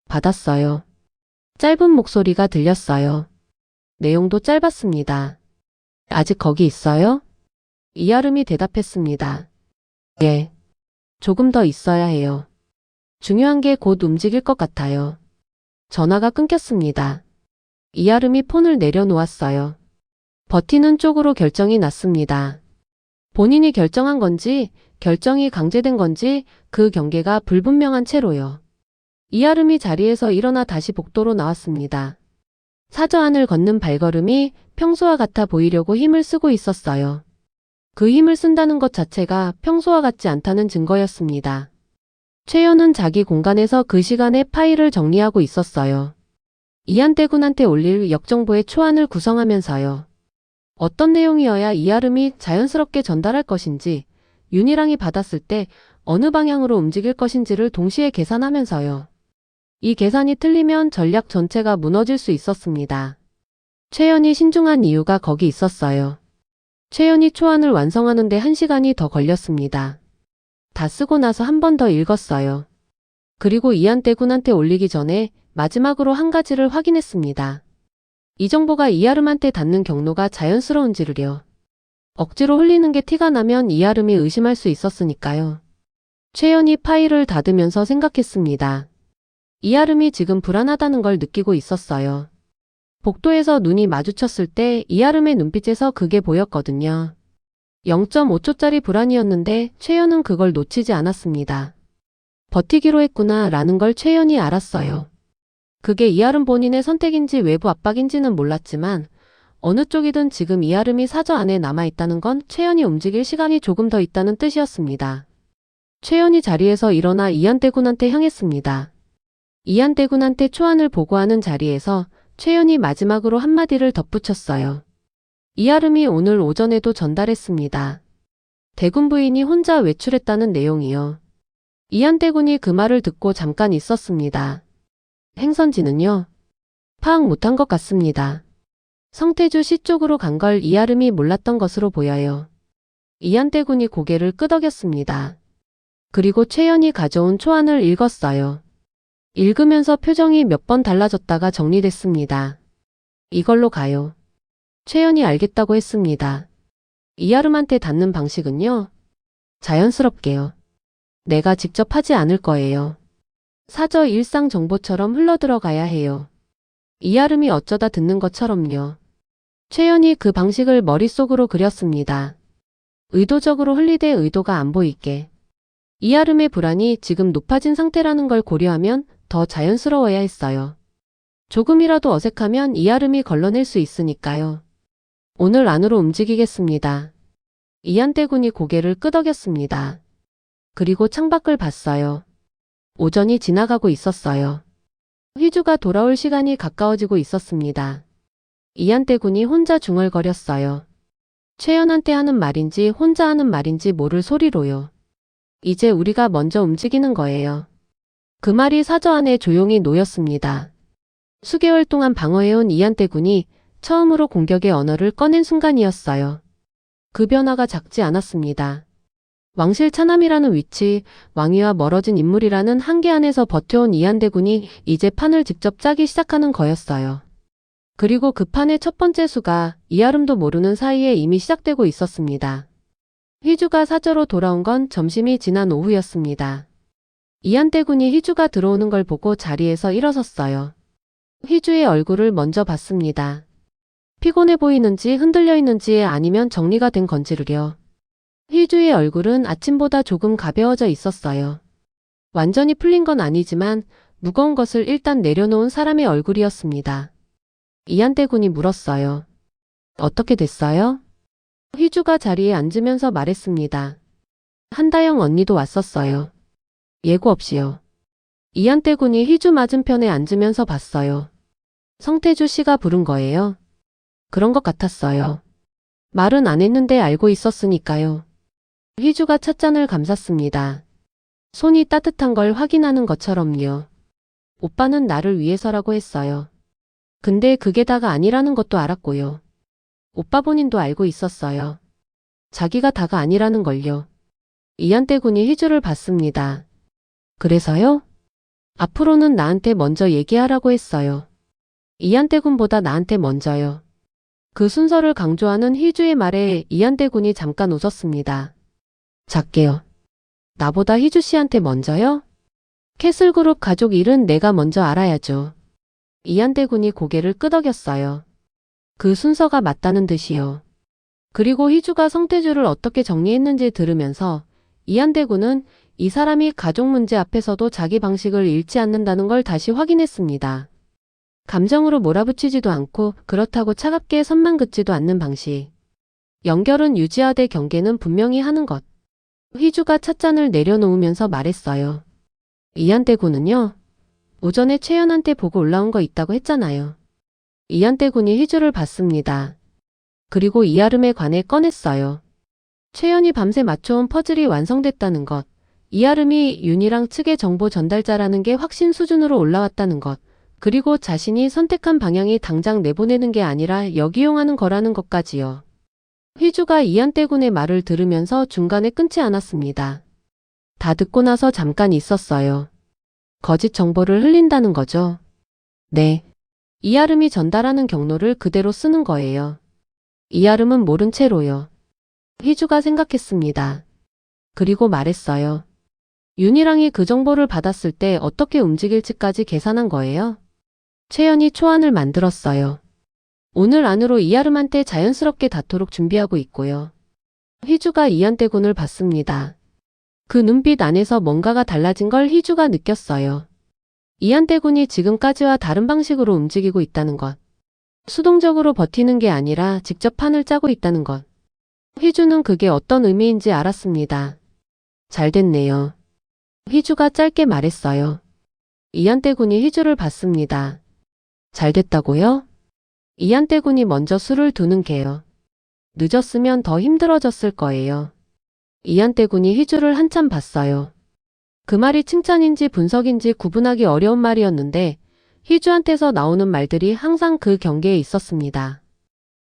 받았어요. 짧은 목소리가 들렸어요. 내용도 짧았습니다. 아직 거기 있어요? 이아름이 대답했습니다. 예. 조금 더 있어야 해요. 중요한 게 곧 움직일 것 같아요. 전화가 끊겼습니다. 이아름이 폰을 내려놓았어요. 버티는 쪽으로 결정이 났습니다. 본인이 결정한 건지, 결정이 강제된 건지 그 경계가 불분명한 채로요. 이아름이 자리에서 일어나 다시 복도로 나왔습니다. 사저 안을 걷는 발걸음이 평소와 같아 보이려고 힘을 쓰고 있었어요. 그 힘을 쓴다는 것 자체가 평소와 같지 않다는 증거였습니다. 최연은 자기 공간에서 그 시간에 파일을 정리하고 있었어요. 이한태 군한테 올릴 역정보의 초안을 구성하면서요. 어떤 내용이어야 이아름이 자연스럽게 전달할 것인지, 윤희랑이 받았을 때 어느 방향으로 움직일 것인지를 동시에 계산하면서요. 이 계산이 틀리면 전략 전체가 무너질 수 있었습니다. 최연이 신중한 이유가 거기 있었어요. 최연이 초안을 완성하는데 1시간이 더 걸렸습니다. 다 쓰고 나서 한 번 더 읽었어요. 그리고 이한태 군한테 올리기 전에 마지막으로 한 가지를 확인했습니다. 이 정보가 이아름한테 닿는 경로가 자연스러운지를요. 억지로 흘리는 게 티가 나면 이아름이 의심할 수 있었으니까요. 최연이 파일을 닫으면서 생각했습니다. 이아름이 지금 불안하다는 걸 느끼고 있었어요. 복도에서 눈이 마주쳤을 때 이아름의 눈빛에서 그게 보였거든요. 0.5초짜리 불안이었는데 최연은 그걸 놓치지 않았습니다. 버티기로 했구나 라는 걸 최연이 알았어요. 그게 이아름 본인의 선택인지 외부 압박인지는 몰랐지만 어느 쪽이든 지금 이아름이 사저 안에 남아있다는 건 최연이 움직일 시간이 조금 더 있다는 뜻이었습니다. 최연이 자리에서 일어나 이한태 군한테 향했습니다. 이한태 군한테 초안을 보고하는 자리에서 최연이 마지막으로 한마디를 덧붙였어요. 이아름이 오늘 오전에도 전달했습니다. 대군 부인이 혼자 외출했다는 내용이요. 이한태 군이 그 말을 듣고 잠깐 있었습니다. 행선지는요? 파악 못한 것 같습니다. 성태주 씨 쪽으로 간 걸 이아름이 몰랐던 것으로 보여요. 이한태 군이 고개를 끄덕였습니다. 그리고 최연이 가져온 초안을 읽었어요. 읽으면서 표정이 몇 번 달라졌다가 정리됐습니다. 이걸로 가요. 최연이 알겠다고 했습니다. 이아름한테 닿는 방식은요? 자연스럽게요. 내가 직접 하지 않을 거예요. 사저 일상 정보처럼 흘러들어가야 해요. 이아름이 어쩌다 듣는 것처럼요. 최연이 그 방식을 머릿속으로 그렸습니다. 의도적으로 흘리되 의도가 안 보이게. 이아름의 불안이 지금 높아진 상태라는 걸 고려하면 더 자연스러워야 했어요. 조금이라도 어색하면 이아름이 걸러낼 수 있으니까요. 오늘 안으로 움직이겠습니다. 이한태 군이 고개를 끄덕였습니다. 그리고 창밖을 봤어요. 오전이 지나가고 있었어요. 휘주가 돌아올 시간이 가까워지고 있었습니다. 이한태 군이 혼자 중얼거렸어요. 최연한테 하는 말인지 혼자 하는 말인지 모를 소리로요. 이제 우리가 먼저 움직이는 거예요. 그 말이 사저 안에 조용히 놓였습니다. 수개월 동안 방어해온 이한태 군이 처음으로 공격의 언어를 꺼낸 순간이었어요. 그 변화가 작지 않았습니다. 왕실 차남이라는 위치, 왕위와 멀어진 인물이라는 한계 안에서 버텨온 이한태 군이 이제 판을 직접 짜기 시작하는 거였어요. 그리고 그 판의 첫 번째 수가 이아름도 모르는 사이에 이미 시작되고 있었습니다. 휘주가 사저로 돌아온 건 점심이 지난 오후였습니다. 이한태 군이 휘주가 들어오는 걸 보고 자리에서 일어섰어요. 휘주의 얼굴을 먼저 봤습니다. 피곤해 보이는지 흔들려 있는지 아니면 정리가 된 건지를요. 휘주의 얼굴은 아침보다 조금 가벼워져 있었어요. 완전히 풀린 건 아니지만 무거운 것을 일단 내려놓은 사람의 얼굴이었습니다. 이한태 군이 물었어요. 어떻게 됐어요? 휘주가 자리에 앉으면서 말했습니다. 한다영 언니도 왔었어요. 예고 없이요. 이한태 군이 휘주 맞은편에 앉으면서 봤어요. 성태주 씨가 부른 거예요? 그런 것 같았어요. 말은 안 했는데 알고 있었으니까요. 휘주가 찻잔을 감쌌습니다. 손이 따뜻한 걸 확인하는 것처럼요. 오빠는 나를 위해서라고 했어요. 근데 그게 다가 아니라는 것도 알았고요. 오빠 본인도 알고 있었어요. 자기가 다가 아니라는 걸요. 이한태 군이 휘주를 봤습니다. 그래서요? 앞으로는 나한테 먼저 얘기하라고 했어요. 이한태 군보다 나한테 먼저요. 그 순서를 강조하는 휘주의 말에 이한태 군이 잠깐 웃었습니다. 작게요. 나보다 휘주 씨한테 먼저요? 캐슬그룹 가족 일은 내가 먼저 알아야죠. 이한태 군이 고개를 끄덕였어요. 그 순서가 맞다는 듯이요. 그리고 휘주가 성태주를 어떻게 정리했는지 들으면서 이한태 군은 이 사람이 가족 문제 앞에서도 자기 방식을 잃지 않는다는 걸 다시 확인했습니다. 감정으로 몰아붙이지도 않고 그렇다고 차갑게 선만 긋지도 않는 방식. 연결은 유지하되 경계는 분명히 하는 것. 휘주가 찻잔을 내려놓으면서 말했어요. 이한때 군은요? 오전에 최연한테 보고 올라온 거 있다고 했잖아요. 이한때 군이 휘주를 봤습니다. 그리고 이아름에 관해 꺼냈어요. 최연이 밤새 맞춰온 퍼즐이 완성됐다는 것. 이아름이 윤희랑 측의 정보 전달자라는 게 확신 수준으로 올라왔다는 것. 그리고 자신이 선택한 방향이 당장 내보내는 게 아니라 역이용하는 거라는 것까지요. 휘주가 이한때 군의 말을 들으면서 중간에 끊지 않았습니다. 다 듣고 나서 잠깐 있었어요. 거짓 정보를 흘린다는 거죠. 네. 이아름이 전달하는 경로를 그대로 쓰는 거예요. 이아름은 모른 채로요. 휘주가 생각했습니다. 그리고 말했어요. 윤희랑이 그 정보를 받았을 때 어떻게 움직일지까지 계산한 거예요. 최연이 초안을 만들었어요. 오늘 안으로 이아름한테 자연스럽게 닿도록 준비하고 있고요. 휘주가 이한때 군을 봤습니다. 그 눈빛 안에서 뭔가가 달라진 걸 휘주가 느꼈어요. 이한때 군이 지금까지와 다른 방식으로 움직이고 있다는 것. 수동적으로 버티는 게 아니라 직접 판을 짜고 있다는 것. 휘주는 그게 어떤 의미인지 알았습니다. 잘 됐네요. 휘주가 짧게 말했어요. 이한때 군이 휘주를 봤습니다. 잘 됐다고요? 이한때 군이 먼저 수를 두는 게요. 늦었으면 더 힘들어졌을 거예요. 이한때 군이 휘주를 한참 봤어요. 그 말이 칭찬인지 분석인지 구분하기 어려운 말이었는데 휘주한테서 나오는 말들이 항상 그 경계에 있었습니다.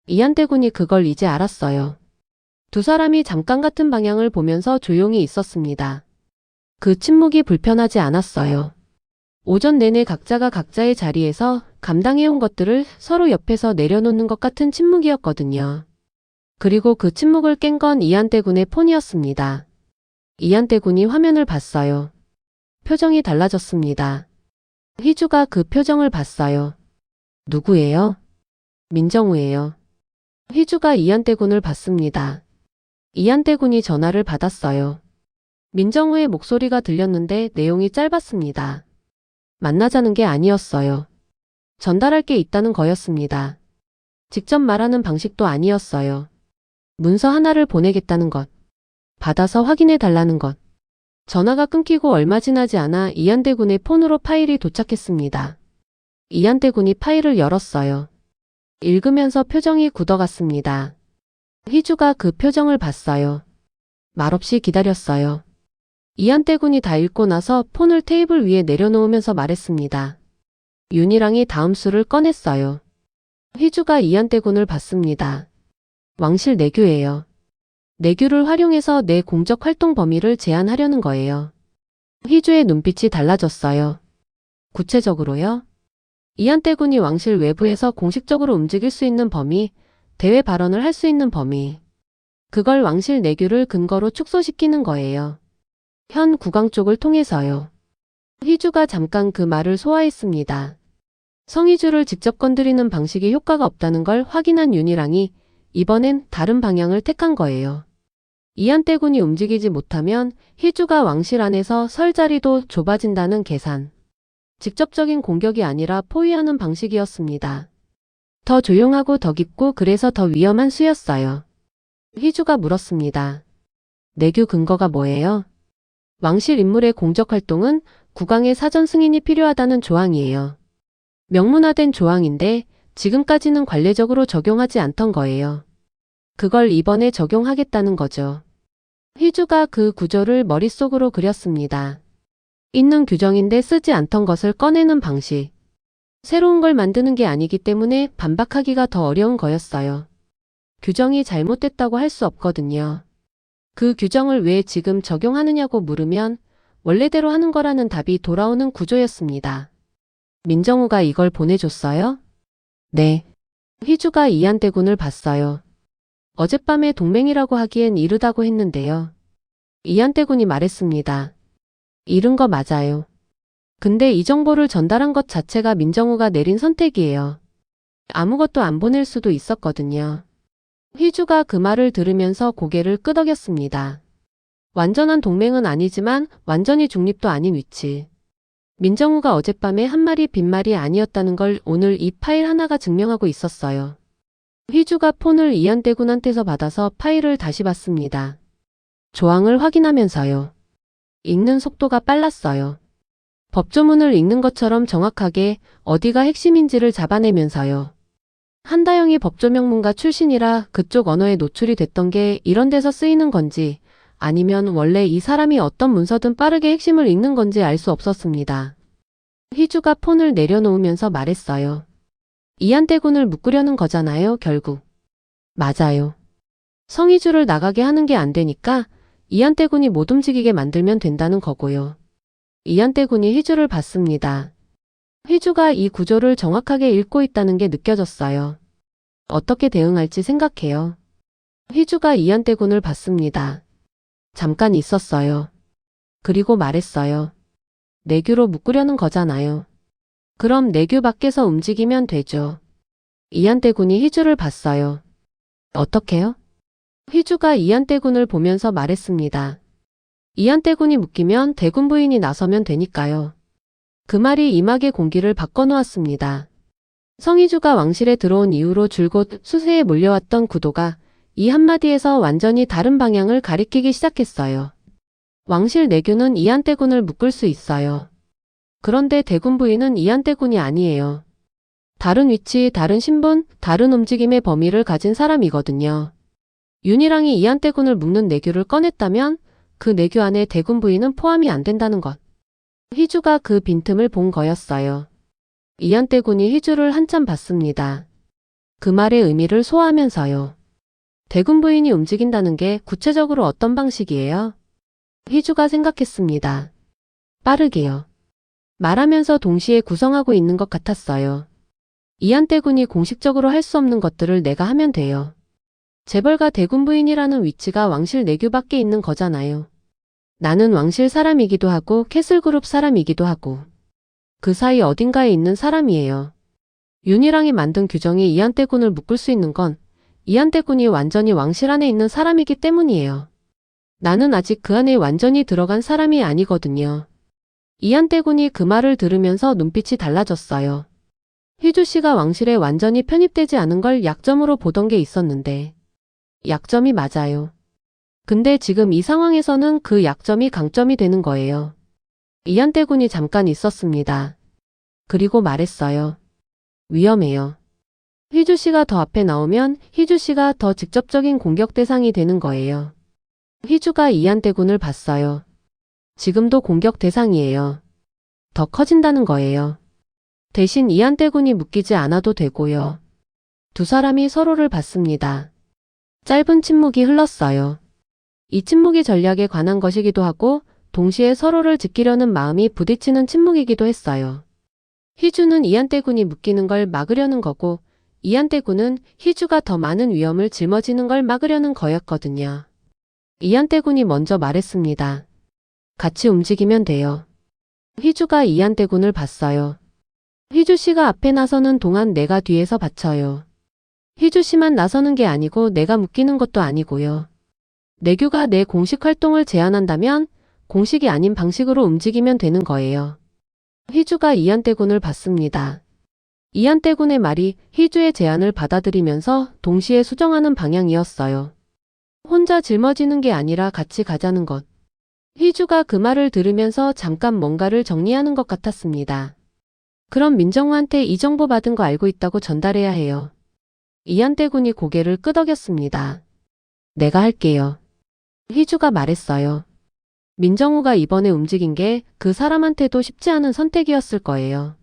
이한때 군이 그걸 이제 알았어요. 두 사람이 잠깐 같은 방향을 보면서 조용히 있었습니다. 그 침묵이 불편하지 않았어요. 오전 내내 각자가 각자의 자리에서 감당해온 것들을 서로 옆에서 내려놓는 것 같은 침묵이었거든요. 그리고 그 침묵을 깬 건 이한때 군의 폰이었습니다. 이한때 군이 화면을 봤어요. 표정이 달라졌습니다. 휘주가 그 표정을 봤어요. 누구예요? 민정우예요. 휘주가 이한때 군을 봤습니다. 이한때 군이 전화를 받았어요. 민정우의 목소리가 들렸는데 내용이 짧았습니다. 만나자는 게 아니었어요. 전달할 게 있다는 거였습니다. 직접 말하는 방식도 아니었어요. 문서 하나를 보내겠다는 것. 받아서 확인해 달라는 것. 전화가 끊기고 얼마 지나지 않아 이한때 군의 폰으로 파일이 도착했습니다. 이한때 군이 파일을 열었어요. 읽으면서 표정이 굳어갔습니다. 휘주가 그 표정을 봤어요. 말없이 기다렸어요. 이한때 군이 다 읽고 나서 폰을 테이블 위에 내려놓으면서 말했습니다. 윤희랑이 다음 수를 꺼냈어요. 휘주가 이한때 군을 봤습니다. 왕실 내규예요. 내규를 활용해서 내 공적 활동 범위를 제한하려는 거예요. 휘주의 눈빛이 달라졌어요. 구체적으로요? 이한때 군이 왕실 외부에서 공식적으로 움직일 수 있는 범위, 대외 발언을 할 수 있는 범위. 그걸 왕실 내규를 근거로 축소시키는 거예요. 현 국왕 쪽을 통해서요. 휘주가 잠깐 그 말을 소화했습니다. 성희주를 직접 건드리는 방식이 효과가 없다는 걸 확인한 윤희랑이 이번엔 다른 방향을 택한 거예요. 이한때 군이 움직이지 못하면 휘주가 왕실 안에서 설 자리도 좁아진다는 계산. 직접적인 공격이 아니라 포위하는 방식이었습니다. 더 조용하고 더 깊고 그래서 더 위험한 수였어요. 휘주가 물었습니다. 내규 근거가 뭐예요? 왕실 인물의 공적 활동은 국왕의 사전 승인이 필요하다는 조항이에요. 명문화된 조항인데 지금까지는 관례적으로 적용하지 않던 거예요. 그걸 이번에 적용하겠다는 거죠. 휘주가 그 구조를 머릿속으로 그렸습니다. 있는 규정인데 쓰지 않던 것을 꺼내는 방식. 새로운 걸 만드는 게 아니기 때문에 반박하기가 더 어려운 거였어요. 규정이 잘못됐다고 할 수 없거든요. 그 규정을 왜 지금 적용하느냐고 물으면 원래대로 하는 거라는 답이 돌아오는 구조였습니다. 민정우가 이걸 보내줬어요? 네. 휘주가 이한때 군을 봤어요. 어젯밤에 동맹이라고 하기엔 이르다고 했는데요. 이한때 군이 말했습니다. 이른 거 맞아요. 근데 이 정보를 전달한 것 자체가 민정우가 내린 선택이에요. 아무것도 안 보낼 수도 있었거든요. 휘주가 그 말을 들으면서 고개를 끄덕였습니다. 완전한 동맹은 아니지만 완전히 중립도 아닌 위치. 민정우가 어젯밤에 한 말이 빈말이 아니었다는 걸 오늘 이 파일 하나가 증명하고 있었어요. 휘주가 폰을 이한대군한테서 받아서 파일을 다시 봤습니다. 조항을 확인하면서요. 읽는 속도가 빨랐어요. 법조문을 읽는 것처럼 정확하게 어디가 핵심인지를 잡아내면서요. 한다영이 법조명문가 출신이라 그쪽 언어에 노출이 됐던 게 이런 데서 쓰이는 건지 아니면 원래 이 사람이 어떤 문서든 빠르게 핵심을 읽는 건지 알 수 없었습니다. 휘주가 폰을 내려놓으면서 말했어요. 이한대군을 묶으려는 거잖아요, 결국. 맞아요. 성희주를 나가게 하는 게 안 되니까 이한대군이 못 움직이게 만들면 된다는 거고요. 이한대군이 휘주를 봤습니다. 휘주가 이 구조를 정확하게 읽고 있다는 게 느껴졌어요. 어떻게 대응할지 생각해요. 휘주가 이한대군을 봤습니다. 잠깐 있었어요. 그리고 말했어요. 내규로 묶으려는 거잖아요. 그럼 내규 밖에서 움직이면 되죠. 이한대군이 휘주를 봤어요. 어떻게요? 휘주가 이한대군을 보면서 말했습니다. 이한대군이 묶이면 대군 부인이 나서면 되니까요. 그 말이 이막의 공기를 바꿔놓았습니다. 성희주가 왕실에 들어온 이후로 줄곧 수세에 몰려왔던 구도가 이 한마디에서 완전히 다른 방향을 가리키기 시작했어요. 왕실 내규는 이한대군을 묶을 수 있어요. 그런데 대군 부인은 이한대군이 아니에요. 다른 위치, 다른 신분, 다른 움직임의 범위를 가진 사람이거든요. 윤희랑이 이한대군을 묶는 내규를 꺼냈다면 그 내규 안에 대군 부인은 포함이 안 된다는 것. 휘주가 그 빈틈을 본 거였어요. 이한대군이 휘주를 한참 봤습니다. 그 말의 의미를 소화하면서요. 대군 부인이 움직인다는 게 구체적으로 어떤 방식이에요? 휘주가 생각했습니다. 빠르게요. 말하면서 동시에 구성하고 있는 것 같았어요. 이한대군이 공식적으로 할 수 없는 것들을 내가 하면 돼요. 재벌가 대군 부인이라는 위치가 왕실 내규 밖에 있는 거잖아요. 나는 왕실 사람이기도 하고 캐슬그룹 사람이기도 하고 그 사이 어딘가에 있는 사람이에요. 윤희랑이 만든 규정이 이한대군을 묶을 수 있는 건 이한대군이 완전히 왕실 안에 있는 사람이기 때문이에요. 나는 아직 그 안에 완전히 들어간 사람이 아니거든요. 이한대군이 그 말을 들으면서 눈빛이 달라졌어요. 휘주씨가 왕실에 완전히 편입되지 않은 걸 약점으로 보던 게 있었는데 약점이 맞아요. 근데 지금 이 상황에서는 그 약점이 강점이 되는 거예요. 이한대군이 잠깐 있었습니다. 그리고 말했어요. 위험해요. 휘주씨가 더 앞에 나오면 휘주씨가 더 직접적인 공격 대상이 되는 거예요. 휘주가 이한대군을 봤어요. 지금도 공격 대상이에요. 더 커진다는 거예요. 대신 이한대군이 묶이지 않아도 되고요. 두 사람이 서로를 봤습니다. 짧은 침묵이 흘렀어요. 이 침묵이 전략에 관한 것이기도 하고 동시에 서로를 지키려는 마음이 부딪히는 침묵이기도 했어요. 휘주는 이한대군이 묶이는 걸 막으려는 거고 이한대군은 휘주가 더 많은 위험을 짊어지는 걸 막으려는 거였거든요. 이한대군이 먼저 말했습니다. 같이 움직이면 돼요. 휘주가 이한대군을 봤어요. 휘주씨가 앞에 나서는 동안 내가 뒤에서 받쳐요. 휘주씨만 나서는 게 아니고 내가 묶이는 것도 아니고요. 내규가 내 공식 활동을 제한한다면 공식이 아닌 방식으로 움직이면 되는 거예요. 휘주가 이한대군을 봤습니다. 이한대군의 말이 휘주의 제안을 받아들이면서 동시에 수정하는 방향이었어요. 혼자 짊어지는 게 아니라 같이 가자는 것. 휘주가 그 말을 들으면서 잠깐 뭔가를 정리하는 것 같았습니다. 그럼 민정우한테 이 정보 받은 거 알고 있다고 전달해야 해요. 이한대군이 고개를 끄덕였습니다. 내가 할게요. 휘주가 말했어요. 민정우가 이번에 움직인 게 그 사람한테도 쉽지 않은 선택이었을 거예요.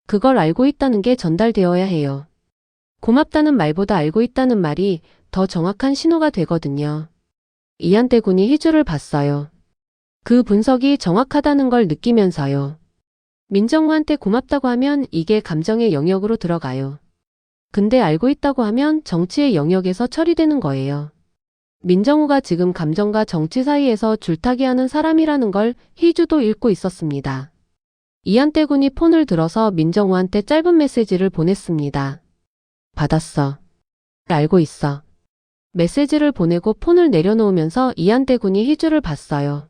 그걸 알고 있다는 게 전달되어야 해요. 고맙다는 말보다 알고 있다는 말이 더 정확한 신호가 되거든요. 이한대군이 휘주를 봤어요. 그 분석이 정확하다는 걸 느끼면서요. 민정우한테 고맙다고 하면 이게 감정의 영역으로 들어가요. 근데 알고 있다고 하면 정치의 영역에서 처리되는 거예요. 민정우가 지금 감정과 정치 사이에서 줄타기하는 사람이라는 걸 휘주도 읽고 있었습니다. 이한대군이 폰을 들어서 민정우한테 짧은 메시지를 보냈습니다. 받았어. 알고 있어. 메시지를 보내고 폰을 내려놓으면서 이한태 군이 희주를 봤어요.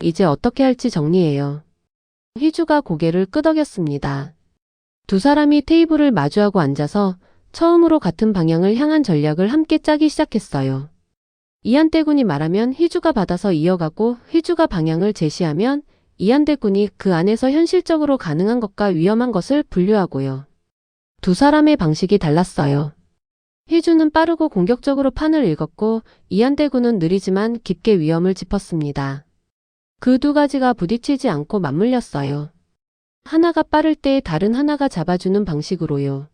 이제 어떻게 할지 정리해요. 희주가 고개를 끄덕였습니다. 두 사람이 테이블을 마주하고 앉아서 처음으로 같은 방향을 향한 전략을 함께 짜기 시작했어요. 이한태 군이 말하면 희주가 받아서 이어가고 희주가 방향을 제시하면 이한태 군이 그 안에서 현실적으로 가능한 것과 위험한 것을 분류하고요. 두 사람의 방식이 달랐어요. 희주는 빠르고 공격적으로 판을 읽었고 이한태 군은 느리지만 깊게 위험을 짚었습니다. 그 두 가지가 부딪히지 않고 맞물렸어요. 하나가 빠를 때 다른 하나가 잡아주는 방식으로요.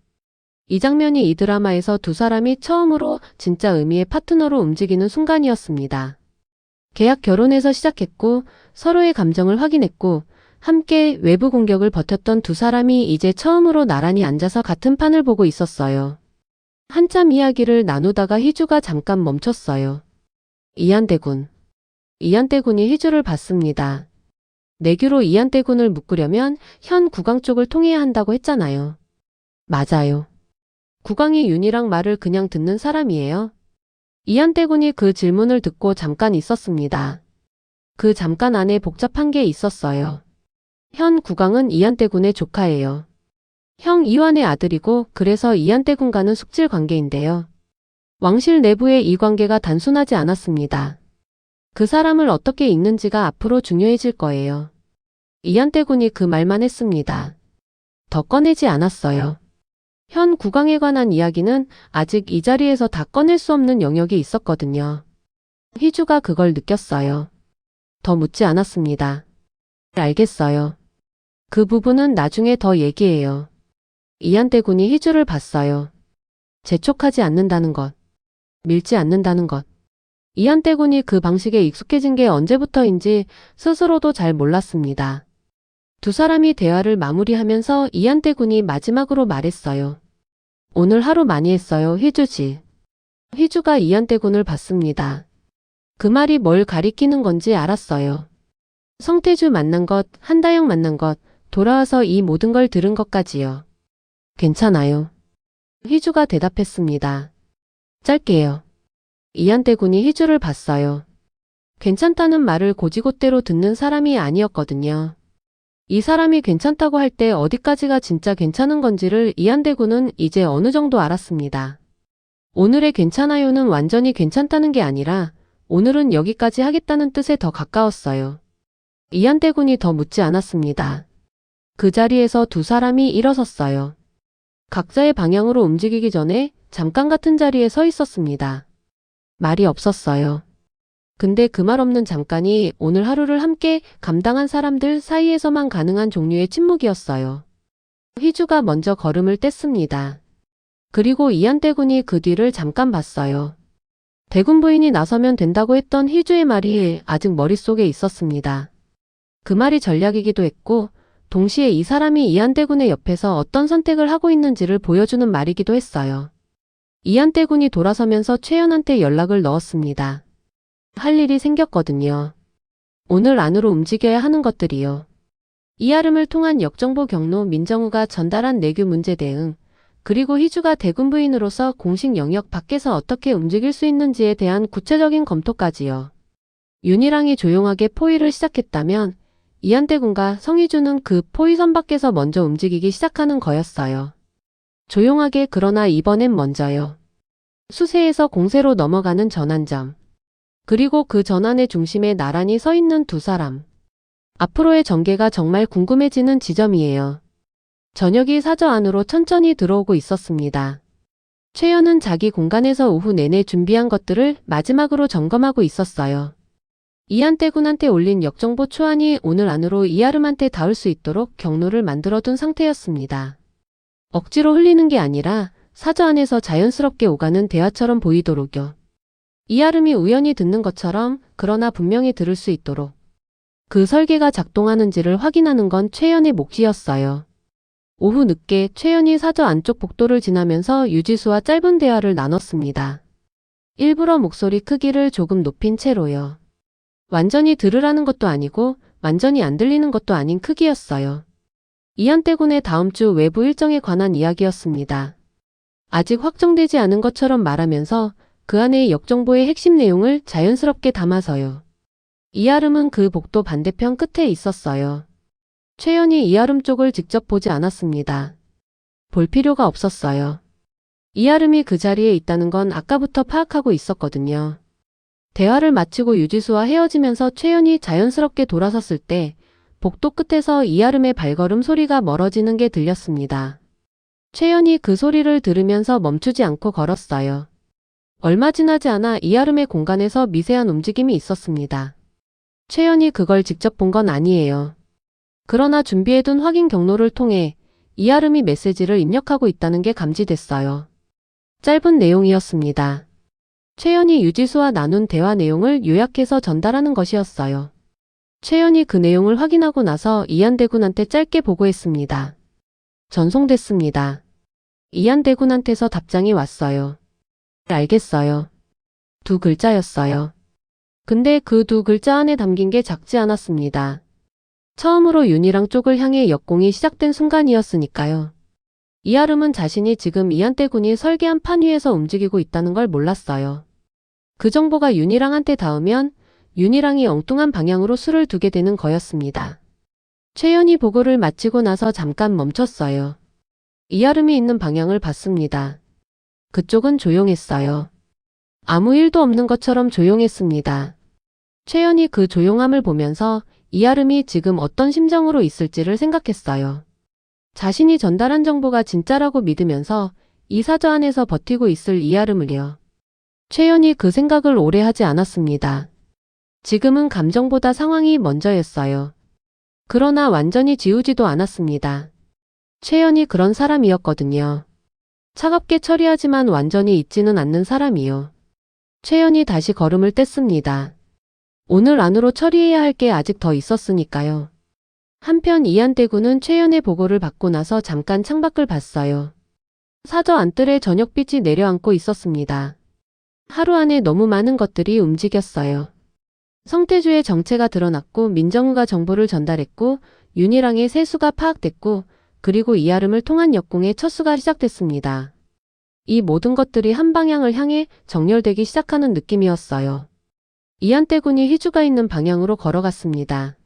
이 장면이 이 드라마에서 두 사람이 처음으로 진짜 의미의 파트너로 움직이는 순간이었습니다. 계약 결혼에서 시작했고 서로의 감정을 확인했고 함께 외부 공격을 버텼던 두 사람이 이제 처음으로 나란히 앉아서 같은 판을 보고 있었어요. 한참 이야기를 나누다가 희주가 잠깐 멈췄어요. 이한태 군. 이한태 군이 희주를 봤습니다. 내규로 이한태 군을 묶으려면 현 국왕 쪽을 통해야 한다고 했잖아요. 맞아요. 국왕이 윤희랑 말을 그냥 듣는 사람이에요. 이한태 군이 그 질문을 듣고 잠깐 있었습니다. 그 잠깐 안에 복잡한 게 있었어요. 현 국왕은 이한태 군의 조카예요. 형 이완의 아들이고 그래서 이한태 군과는 숙질 관계인데요. 왕실 내부의 이 관계가 단순하지 않았습니다. 그 사람을 어떻게 읽는지가 앞으로 중요해질 거예요. 이한태 군이 그 말만 했습니다. 더 꺼내지 않았어요. 현 국왕에 관한 이야기는 아직 이 자리에서 다 꺼낼 수 없는 영역이 있었거든요. 희주가 그걸 느꼈어요. 더 묻지 않았습니다. 알겠어요. 그 부분은 나중에 더 얘기해요. 이한태 군이 희주를 봤어요. 재촉하지 않는다는 것. 밀지 않는다는 것. 이한태 군이 그 방식에 익숙해진 게 언제부터인지 스스로도 잘 몰랐습니다. 두 사람이 대화를 마무리하면서 이한태 군이 마지막으로 말했어요. 오늘 하루 많이 했어요, 희주지. 희주가 이한태 군을 봤습니다. 그 말이 뭘 가리키는 건지 알았어요. 성태주 만난 것, 한다영 만난 것, 돌아와서 이 모든 걸 들은 것까지요. 괜찮아요. 희주가 대답했습니다. 짧게요. 이한태 군이 희주를 봤어요. 괜찮다는 말을 고지곳대로 듣는 사람이 아니었거든요. 이 사람이 괜찮다고 할 때 어디까지가 진짜 괜찮은 건지를 이한태 군은 이제 어느 정도 알았습니다. 오늘의 괜찮아요는 완전히 괜찮다는 게 아니라 오늘은 여기까지 하겠다는 뜻에 더 가까웠어요. 이한태 군이 더 묻지 않았습니다. 그 자리에서 두 사람이 일어섰어요. 각자의 방향으로 움직이기 전에 잠깐 같은 자리에 서 있었습니다. 말이 없었어요. 근데 그 말 없는 잠깐이 오늘 하루를 함께 감당한 사람들 사이에서만 가능한 종류의 침묵이었어요. 희주가 먼저 걸음을 뗐습니다. 그리고 이한태 군이 그 뒤를 잠깐 봤어요. 대군 부인이 나서면 된다고 했던 희주의 말이 아직 머릿속에 있었습니다. 그 말이 전략이기도 했고 동시에 이 사람이 이한태 군의 옆에서 어떤 선택을 하고 있는지를 보여주는 말이기도 했어요. 이한태 군이 돌아서면서 최연한테 연락을 넣었습니다. 할 일이 생겼거든요. 오늘 안으로 움직여야 하는 것들이요. 이아름을 통한 역정보 경로 민정우가 전달한 내규 문제 대응, 그리고 희주가 대군 부인으로서 공식 영역 밖에서 어떻게 움직일 수 있는지에 대한 구체적인 검토까지요. 윤희랑이 조용하게 포위를 시작했다면 이한태 군과 성희주는 그 포위선 밖에서 먼저 움직이기 시작하는 거였어요. 조용하게 그러나 이번엔 먼저요. 수세에서 공세로 넘어가는 전환점. 그리고 그 전환의 중심에 나란히 서 있는 두 사람. 앞으로의 전개가 정말 궁금해지는 지점이에요. 저녁이 사저 안으로 천천히 들어오고 있었습니다. 최연은 자기 공간에서 오후 내내 준비한 것들을 마지막으로 점검하고 있었어요. 이한태 군한테 올린 역정보 초안이 오늘 안으로 이아름한테 닿을 수 있도록 경로를 만들어둔 상태였습니다. 억지로 흘리는 게 아니라 사저 안에서 자연스럽게 오가는 대화처럼 보이도록요. 이아름이 우연히 듣는 것처럼 그러나 분명히 들을 수 있도록. 그 설계가 작동하는지를 확인하는 건 최연의 몫이었어요. 오후 늦게 최연이 사저 안쪽 복도를 지나면서 유지수와 짧은 대화를 나눴습니다. 일부러 목소리 크기를 조금 높인 채로요. 완전히 들으라는 것도 아니고 완전히 안 들리는 것도 아닌 크기였어요. 이한태 군의 다음 주 외부 일정에 관한 이야기였습니다. 아직 확정되지 않은 것처럼 말하면서 그 안에 역정보의 핵심 내용을 자연스럽게 담아서요. 이아름은 그 복도 반대편 끝에 있었어요. 최연이 이아름 쪽을 직접 보지 않았습니다. 볼 필요가 없었어요. 이아름이 그 자리에 있다는 건 아까부터 파악하고 있었거든요. 대화를 마치고 유지수와 헤어지면서 최연이 자연스럽게 돌아섰을 때 복도 끝에서 이아름의 발걸음 소리가 멀어지는 게 들렸습니다. 최연이 그 소리를 들으면서 멈추지 않고 걸었어요. 얼마 지나지 않아 이아름의 공간에서 미세한 움직임이 있었습니다. 최연이 그걸 직접 본 건 아니에요. 그러나 준비해둔 확인 경로를 통해 이아름이 메시지를 입력하고 있다는 게 감지됐어요. 짧은 내용이었습니다. 최연이 유지수와 나눈 대화 내용을 요약해서 전달하는 것이었어요. 최연이 그 내용을 확인하고 나서 이한대군한테 짧게 보고했습니다. 전송됐습니다. 이한대군한테서 답장이 왔어요. 알겠어요. 2글자였어요. 근데 그 2글자 안에 담긴 게 작지 않았습니다. 처음으로 윤희랑 쪽을 향해 역공이 시작된 순간이었으니까요. 이아름은 자신이 지금 이한대군이 설계한 판 위에서 움직이고 있다는 걸 몰랐어요. 그 정보가 윤희랑한테 닿으면 윤희랑이 엉뚱한 방향으로 수를 두게 되는 거였습니다. 최연이 보고를 마치고 나서 잠깐 멈췄어요. 이아름이 있는 방향을 봤습니다. 그쪽은 조용했어요. 아무 일도 없는 것처럼 조용했습니다. 최연이 그 조용함을 보면서 이아름이 지금 어떤 심정으로 있을지를 생각했어요. 자신이 전달한 정보가 진짜라고 믿으면서 이 사저 안에서 버티고 있을 이아름을요. 최연이 그 생각을 오래 하지 않았습니다. 지금은 감정보다 상황이 먼저였어요. 그러나 완전히 지우지도 않았습니다. 최연이 그런 사람이었거든요. 차갑게 처리하지만 완전히 잊지는 않는 사람이요. 최연이 다시 걸음을 뗐습니다. 오늘 안으로 처리해야 할 게 아직 더 있었으니까요. 한편 이한대군은 최연의 보고를 받고 나서 잠깐 창밖을 봤어요. 사저 안뜰에 저녁빛이 내려앉고 있었습니다. 하루 안에 너무 많은 것들이 움직였어요. 성태주의 정체가 드러났고 민정우가 정보를 전달했고 윤희랑의 세수가 파악됐고 그리고 이아름을 통한 역공의 첫 수가 시작됐습니다. 이 모든 것들이 한 방향을 향해 정렬되기 시작하는 느낌이었어요. 이한대군이 희주가 있는 방향으로 걸어갔습니다.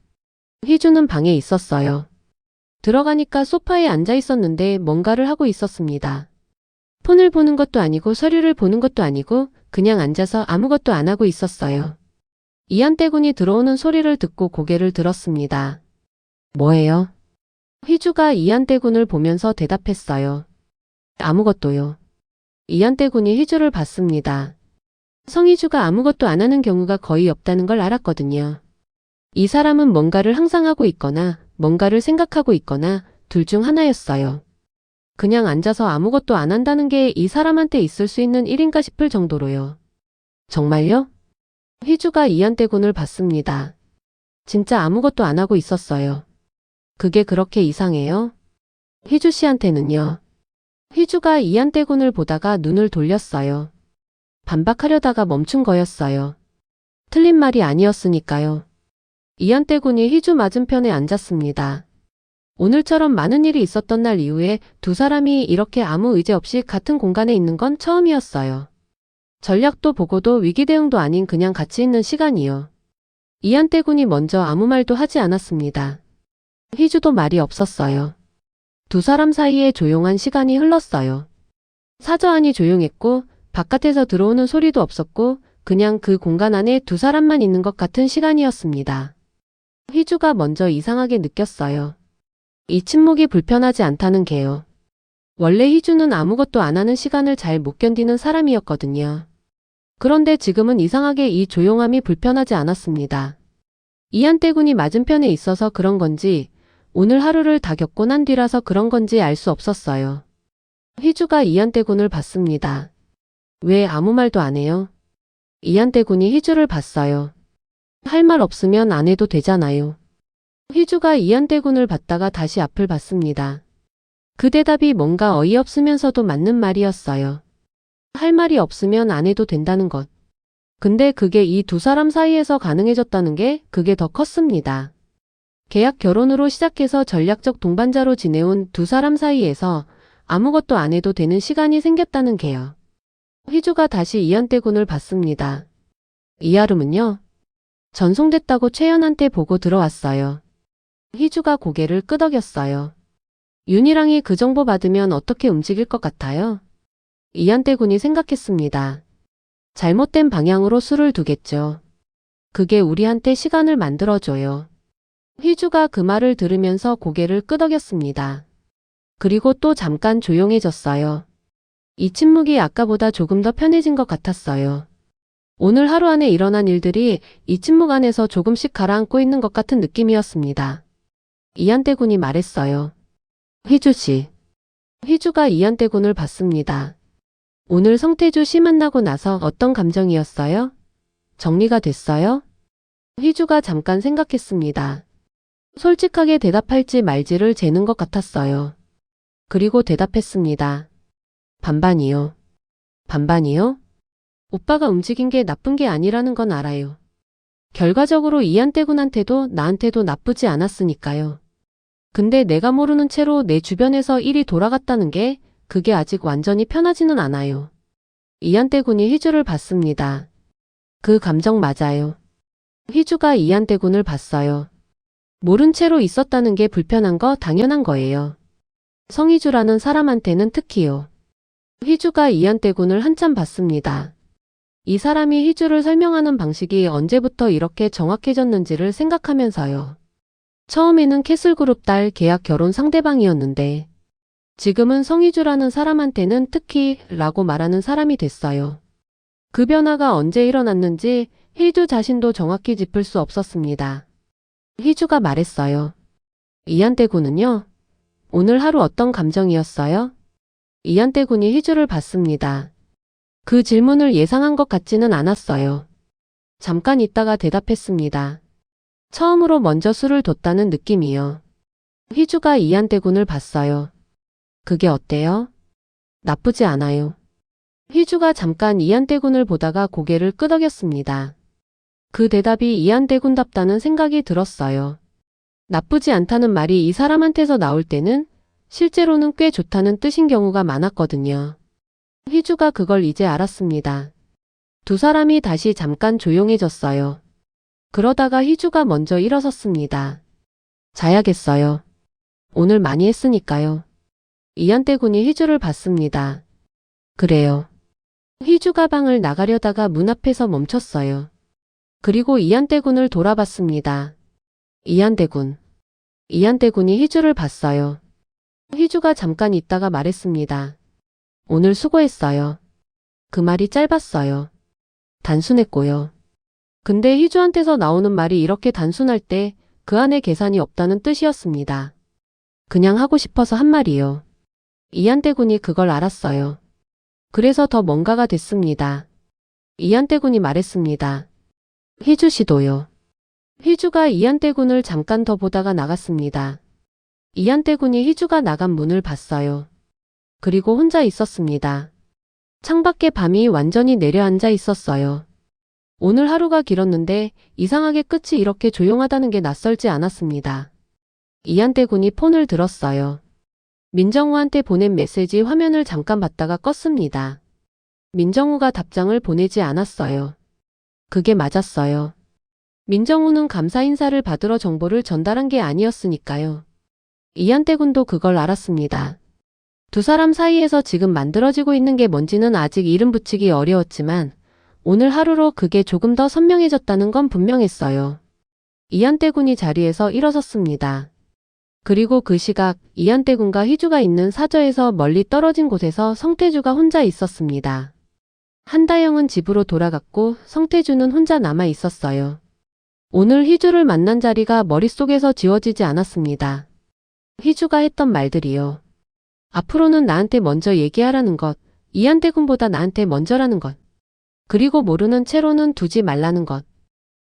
희주는 방에 있었어요. 들어가니까 소파에 앉아 있었는데 뭔가를 하고 있었습니다. 폰을 보는 것도 아니고 서류를 보는 것도 아니고 그냥 앉아서 아무것도 안 하고 있었어요. 이한대군이 들어오는 소리를 듣고 고개를 들었습니다. 뭐예요? 희주가 이한대군을 보면서 대답했어요. 아무것도요. 이한대군이 희주를 봤습니다. 성희주가 아무것도 안 하는 경우가 거의 없다는 걸 알았거든요. 이 사람은 뭔가를 항상 하고 있거나 뭔가를 생각하고 있거나 둘 중 하나였어요. 그냥 앉아서 아무것도 안 한다는 게 이 사람한테 있을 수 있는 일인가 싶을 정도로요. 정말요? 희주가 이한대군을 봤습니다. 진짜 아무것도 안 하고 있었어요. 그게 그렇게 이상해요? 희주 씨한테는요. 희주가 이한대군을 보다가 눈을 돌렸어요. 반박하려다가 멈춘 거였어요. 틀린 말이 아니었으니까요. 이한대군이 희주 맞은편에 앉았습니다. 오늘처럼 많은 일이 있었던 날 이후에 두 사람이 이렇게 아무 의제 없이 같은 공간에 있는 건 처음이었어요. 전략도 보고도 위기 대응도 아닌 그냥 같이 있는 시간이요. 이한대군이 먼저 아무 말도 하지 않았습니다. 희주도 말이 없었어요. 두 사람 사이에 조용한 시간이 흘렀어요. 사저 안이 조용했고 바깥에서 들어오는 소리도 없었고 그냥 그 공간 안에 두 사람만 있는 것 같은 시간이었습니다. 희주가 먼저 이상하게 느꼈어요. 이 침묵이 불편하지 않다는 게요. 원래 희주는 아무것도 안 하는 시간을 잘 못 견디는 사람이었거든요. 그런데 지금은 이상하게 이 조용함이 불편하지 않았습니다. 이한대군이 맞은편에 있어서 그런 건지 오늘 하루를 다 겪고 난 뒤라서 그런 건지 알 수 없었어요. 희주가 이한대군을 봤습니다. 왜 아무 말도 안 해요? 이한대군이 희주를 봤어요. 할 말 없으면 안 해도 되잖아요. 희주가 이한대군을 봤다가 다시 앞을 봤습니다. 그 대답이 뭔가 어이없으면서도 맞는 말이었어요. 할 말이 없으면 안 해도 된다는 것. 근데 그게 이 두 사람 사이에서 가능해졌다는 게 그게 더 컸습니다. 계약 결혼으로 시작해서 전략적 동반자로 지내온 두 사람 사이에서 아무것도 안 해도 되는 시간이 생겼다는 게요. 휘주가 다시 이한때 군을 받습니다. 이하름은요? 전송됐다고 최연한테 보고 들어왔어요. 휘주가 고개를 끄덕였어요. 윤희랑이 그 정보 받으면 어떻게 움직일 것 같아요? 이한때 군이 생각했습니다. 잘못된 방향으로 수를 두겠죠. 그게 우리한테 시간을 만들어줘요. 휘주가 그 말을 들으면서 고개를 끄덕였습니다. 그리고 또 잠깐 조용해졌어요. 이 침묵이 아까보다 조금 더 편해진 것 같았어요. 오늘 하루 안에 일어난 일들이 이 침묵 안에서 조금씩 가라앉고 있는 것 같은 느낌이었습니다. 이한때 군이 말했어요. 휘주 씨. 휘주가 이한때 군을 봤습니다. 오늘 성태주 씨 만나고 나서 어떤 감정이었어요? 정리가 됐어요? 휘주가 잠깐 생각했습니다. 솔직하게 대답할지 말지를 재는 것 같았어요. 그리고 대답했습니다. 반반이요. 반반이요? 오빠가 움직인 게 나쁜 게 아니라는 건 알아요. 결과적으로 이한때 군한테도 나한테도 나쁘지 않았으니까요. 근데 내가 모르는 채로 내 주변에서 일이 돌아갔다는 게 그게 아직 완전히 편하지는 않아요. 이한때 군이 휘주를 봤습니다. 그 감정 맞아요. 휘주가 이한때 군을 봤어요. 모른 채로 있었다는 게 불편한 거 당연한 거예요. 성희주라는 사람한테는 특히요. 휘주가 이한때 군을 한참 봤습니다. 이 사람이 휘주를 설명하는 방식이 언제부터 이렇게 정확해졌는지를 생각하면서요. 처음에는 캐슬그룹 딸 계약 결혼 상대방이었는데 지금은 성희주라는 사람한테는 특히 라고 말하는 사람이 됐어요. 그 변화가 언제 일어났는지 휘주 자신도 정확히 짚을 수 없었습니다. 휘주가 말했어요. 이한때 군은요? 오늘 하루 어떤 감정이었어요? 이한때 군이 휘주를 봤습니다. 그 질문을 예상한 것 같지는 않았어요. 잠깐 있다가 대답했습니다. 처음으로 먼저 술을 뒀다는 느낌이요. 휘주가 이한때 군을 봤어요. 그게 어때요? 나쁘지 않아요. 휘주가 잠깐 이한때 군을 보다가 고개를 끄덕였습니다. 그 대답이 이한때 군답다는 생각이 들었어요. 나쁘지 않다는 말이 이 사람한테서 나올 때는 실제로는 꽤 좋다는 뜻인 경우가 많았거든요. 휘주가 그걸 이제 알았습니다. 두 사람이 다시 잠깐 조용해졌어요. 그러다가 휘주가 먼저 일어섰습니다. 자야겠어요. 오늘 많이 했으니까요. 이한때 군이 휘주를 봤습니다. 그래요. 휘주가 방을 나가려다가 문 앞에서 멈췄어요. 그리고 이한때 군을 돌아봤습니다. 이한때 군. 이한때 군이 휘주를 봤어요. 휘주가 잠깐 있다가 말했습니다. 오늘 수고했어요. 그 말이 짧았어요. 단순했고요. 근데 휘주한테서 나오는 말이 이렇게 단순할 때 그 안에 계산이 없다는 뜻이었습니다. 그냥 하고 싶어서 한 말이요. 이한때 군이 그걸 알았어요. 그래서 더 뭔가가 됐습니다. 이한때 군이 말했습니다. 휘주 씨도요. 휘주가 이한때 군을 잠깐 더 보다가 나갔습니다. 이한때 군이 휘주가 나간 문을 봤어요. 그리고 혼자 있었습니다. 창밖에 밤이 완전히 내려앉아 있었어요. 오늘 하루가 길었는데 이상하게 끝이 이렇게 조용하다는 게 낯설지 않았습니다. 이한때 군이 폰을 들었어요. 민정우한테 보낸 메시지 화면을 잠깐 봤다가 껐습니다. 민정우가 답장을 보내지 않았어요. 그게 맞았어요. 민정우는 감사 인사를 받으러 정보를 전달한 게 아니었으니까요. 이한때 군도 그걸 알았습니다. 두 사람 사이에서 지금 만들어지고 있는 게 뭔지는 아직 이름 붙이기 어려웠지만 오늘 하루로 그게 조금 더 선명해졌다는 건 분명했어요. 이한때 군이 자리에서 일어섰습니다. 그리고 그 시각 이한때 군과 휘주가 있는 사저에서 멀리 떨어진 곳에서 성태주가 혼자 있었습니다. 한다영은 집으로 돌아갔고 성태주는 혼자 남아 있었어요. 오늘 휘주를 만난 자리가 머릿속에서 지워지지 않았습니다. 휘주가 했던 말들이요. 앞으로는 나한테 먼저 얘기하라는 것, 이한때 군보다 나한테 먼저라는 것, 그리고 모르는 채로는 두지 말라는 것.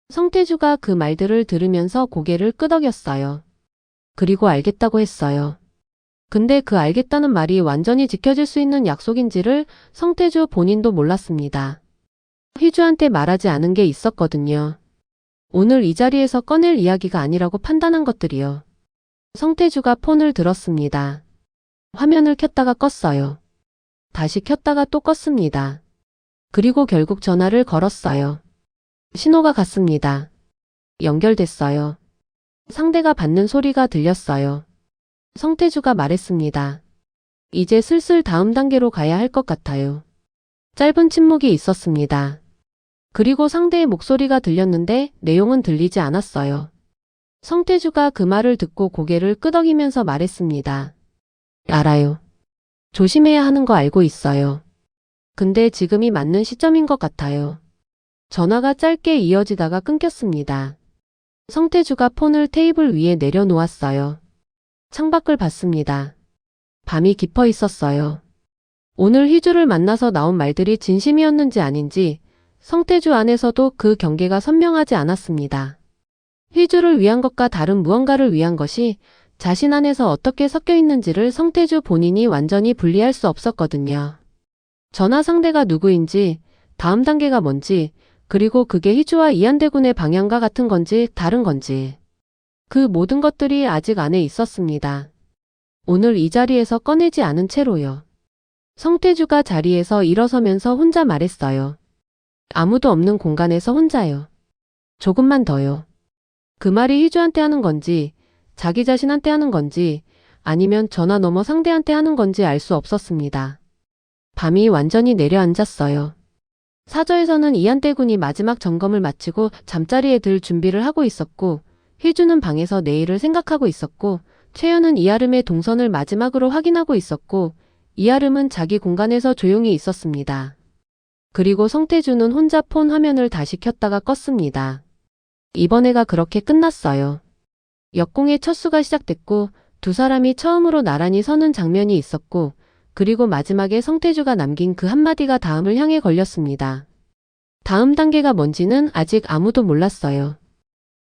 성태주가 그 말들을 들으면서 고개를 끄덕였어요. 그리고 알겠다고 했어요. 근데 그 알겠다는 말이 완전히 지켜질 수 있는 약속인지를 성태주 본인도 몰랐습니다. 휘주한테 말하지 않은 게 있었거든요. 오늘 이 자리에서 꺼낼 이야기가 아니라고 판단한 것들이요. 성태주가 폰을 들었습니다. 화면을 켰다가 껐어요. 다시 켰다가 또 껐습니다. 그리고 결국 전화를 걸었어요. 신호가 갔습니다. 연결됐어요. 상대가 받는 소리가 들렸어요. 성태주가 말했습니다. 이제 슬슬 다음 단계로 가야 할 것 같아요. 짧은 침묵이 있었습니다. 그리고 상대의 목소리가 들렸는데 내용은 들리지 않았어요. 성태주가 그 말을 듣고 고개를 끄덕이면서 말했습니다. 알아요. 조심해야 하는 거 알고 있어요. 근데 지금이 맞는 시점인 것 같아요. 전화가 짧게 이어지다가 끊겼습니다. 성태주가 폰을 테이블 위에 내려놓았어요. 창밖을 봤습니다. 밤이 깊어 있었어요. 오늘 희주를 만나서 나온 말들이 진심이었는지 아닌지 성태주 안에서도 그 경계가 선명하지 않았습니다. 희주를 위한 것과 다른 무언가를 위한 것이 자신 안에서 어떻게 섞여 있는지를 성태주 본인이 완전히 분리할 수 없었거든요. 전화 상대가 누구인지, 다음 단계가 뭔지, 그리고 그게 희주와 이한대군의 방향과 같은 건지 다른 건지. 그 모든 것들이 아직 안에 있었습니다. 오늘 이 자리에서 꺼내지 않은 채로요. 성태주가 자리에서 일어서면서 혼자 말했어요. 아무도 없는 공간에서 혼자요. 조금만 더요. 그 말이 희주한테 하는 건지, 자기 자신한테 하는 건지, 아니면 전화 너머 상대한테 하는 건지 알 수 없었습니다. 밤이 완전히 내려앉았어요. 사저에서는 이한대군이 마지막 점검을 마치고 잠자리에 들 준비를 하고 있었고, 희주는 방에서 내일을 생각하고 있었고, 최연은 이아름의 동선을 마지막으로 확인하고 있었고, 이아름은 자기 공간에서 조용히 있었습니다. 그리고 성태주는 혼자 폰 화면을 다시 켰다가 껐습니다. 이번 회가 그렇게 끝났어요. 역공의 첫 수가 시작됐고 두 사람이 처음으로 나란히 서는 장면이 있었고 그리고 마지막에 성태주가 남긴 그 한마디가 다음을 향해 걸렸습니다. 다음 단계가 뭔지는 아직 아무도 몰랐어요.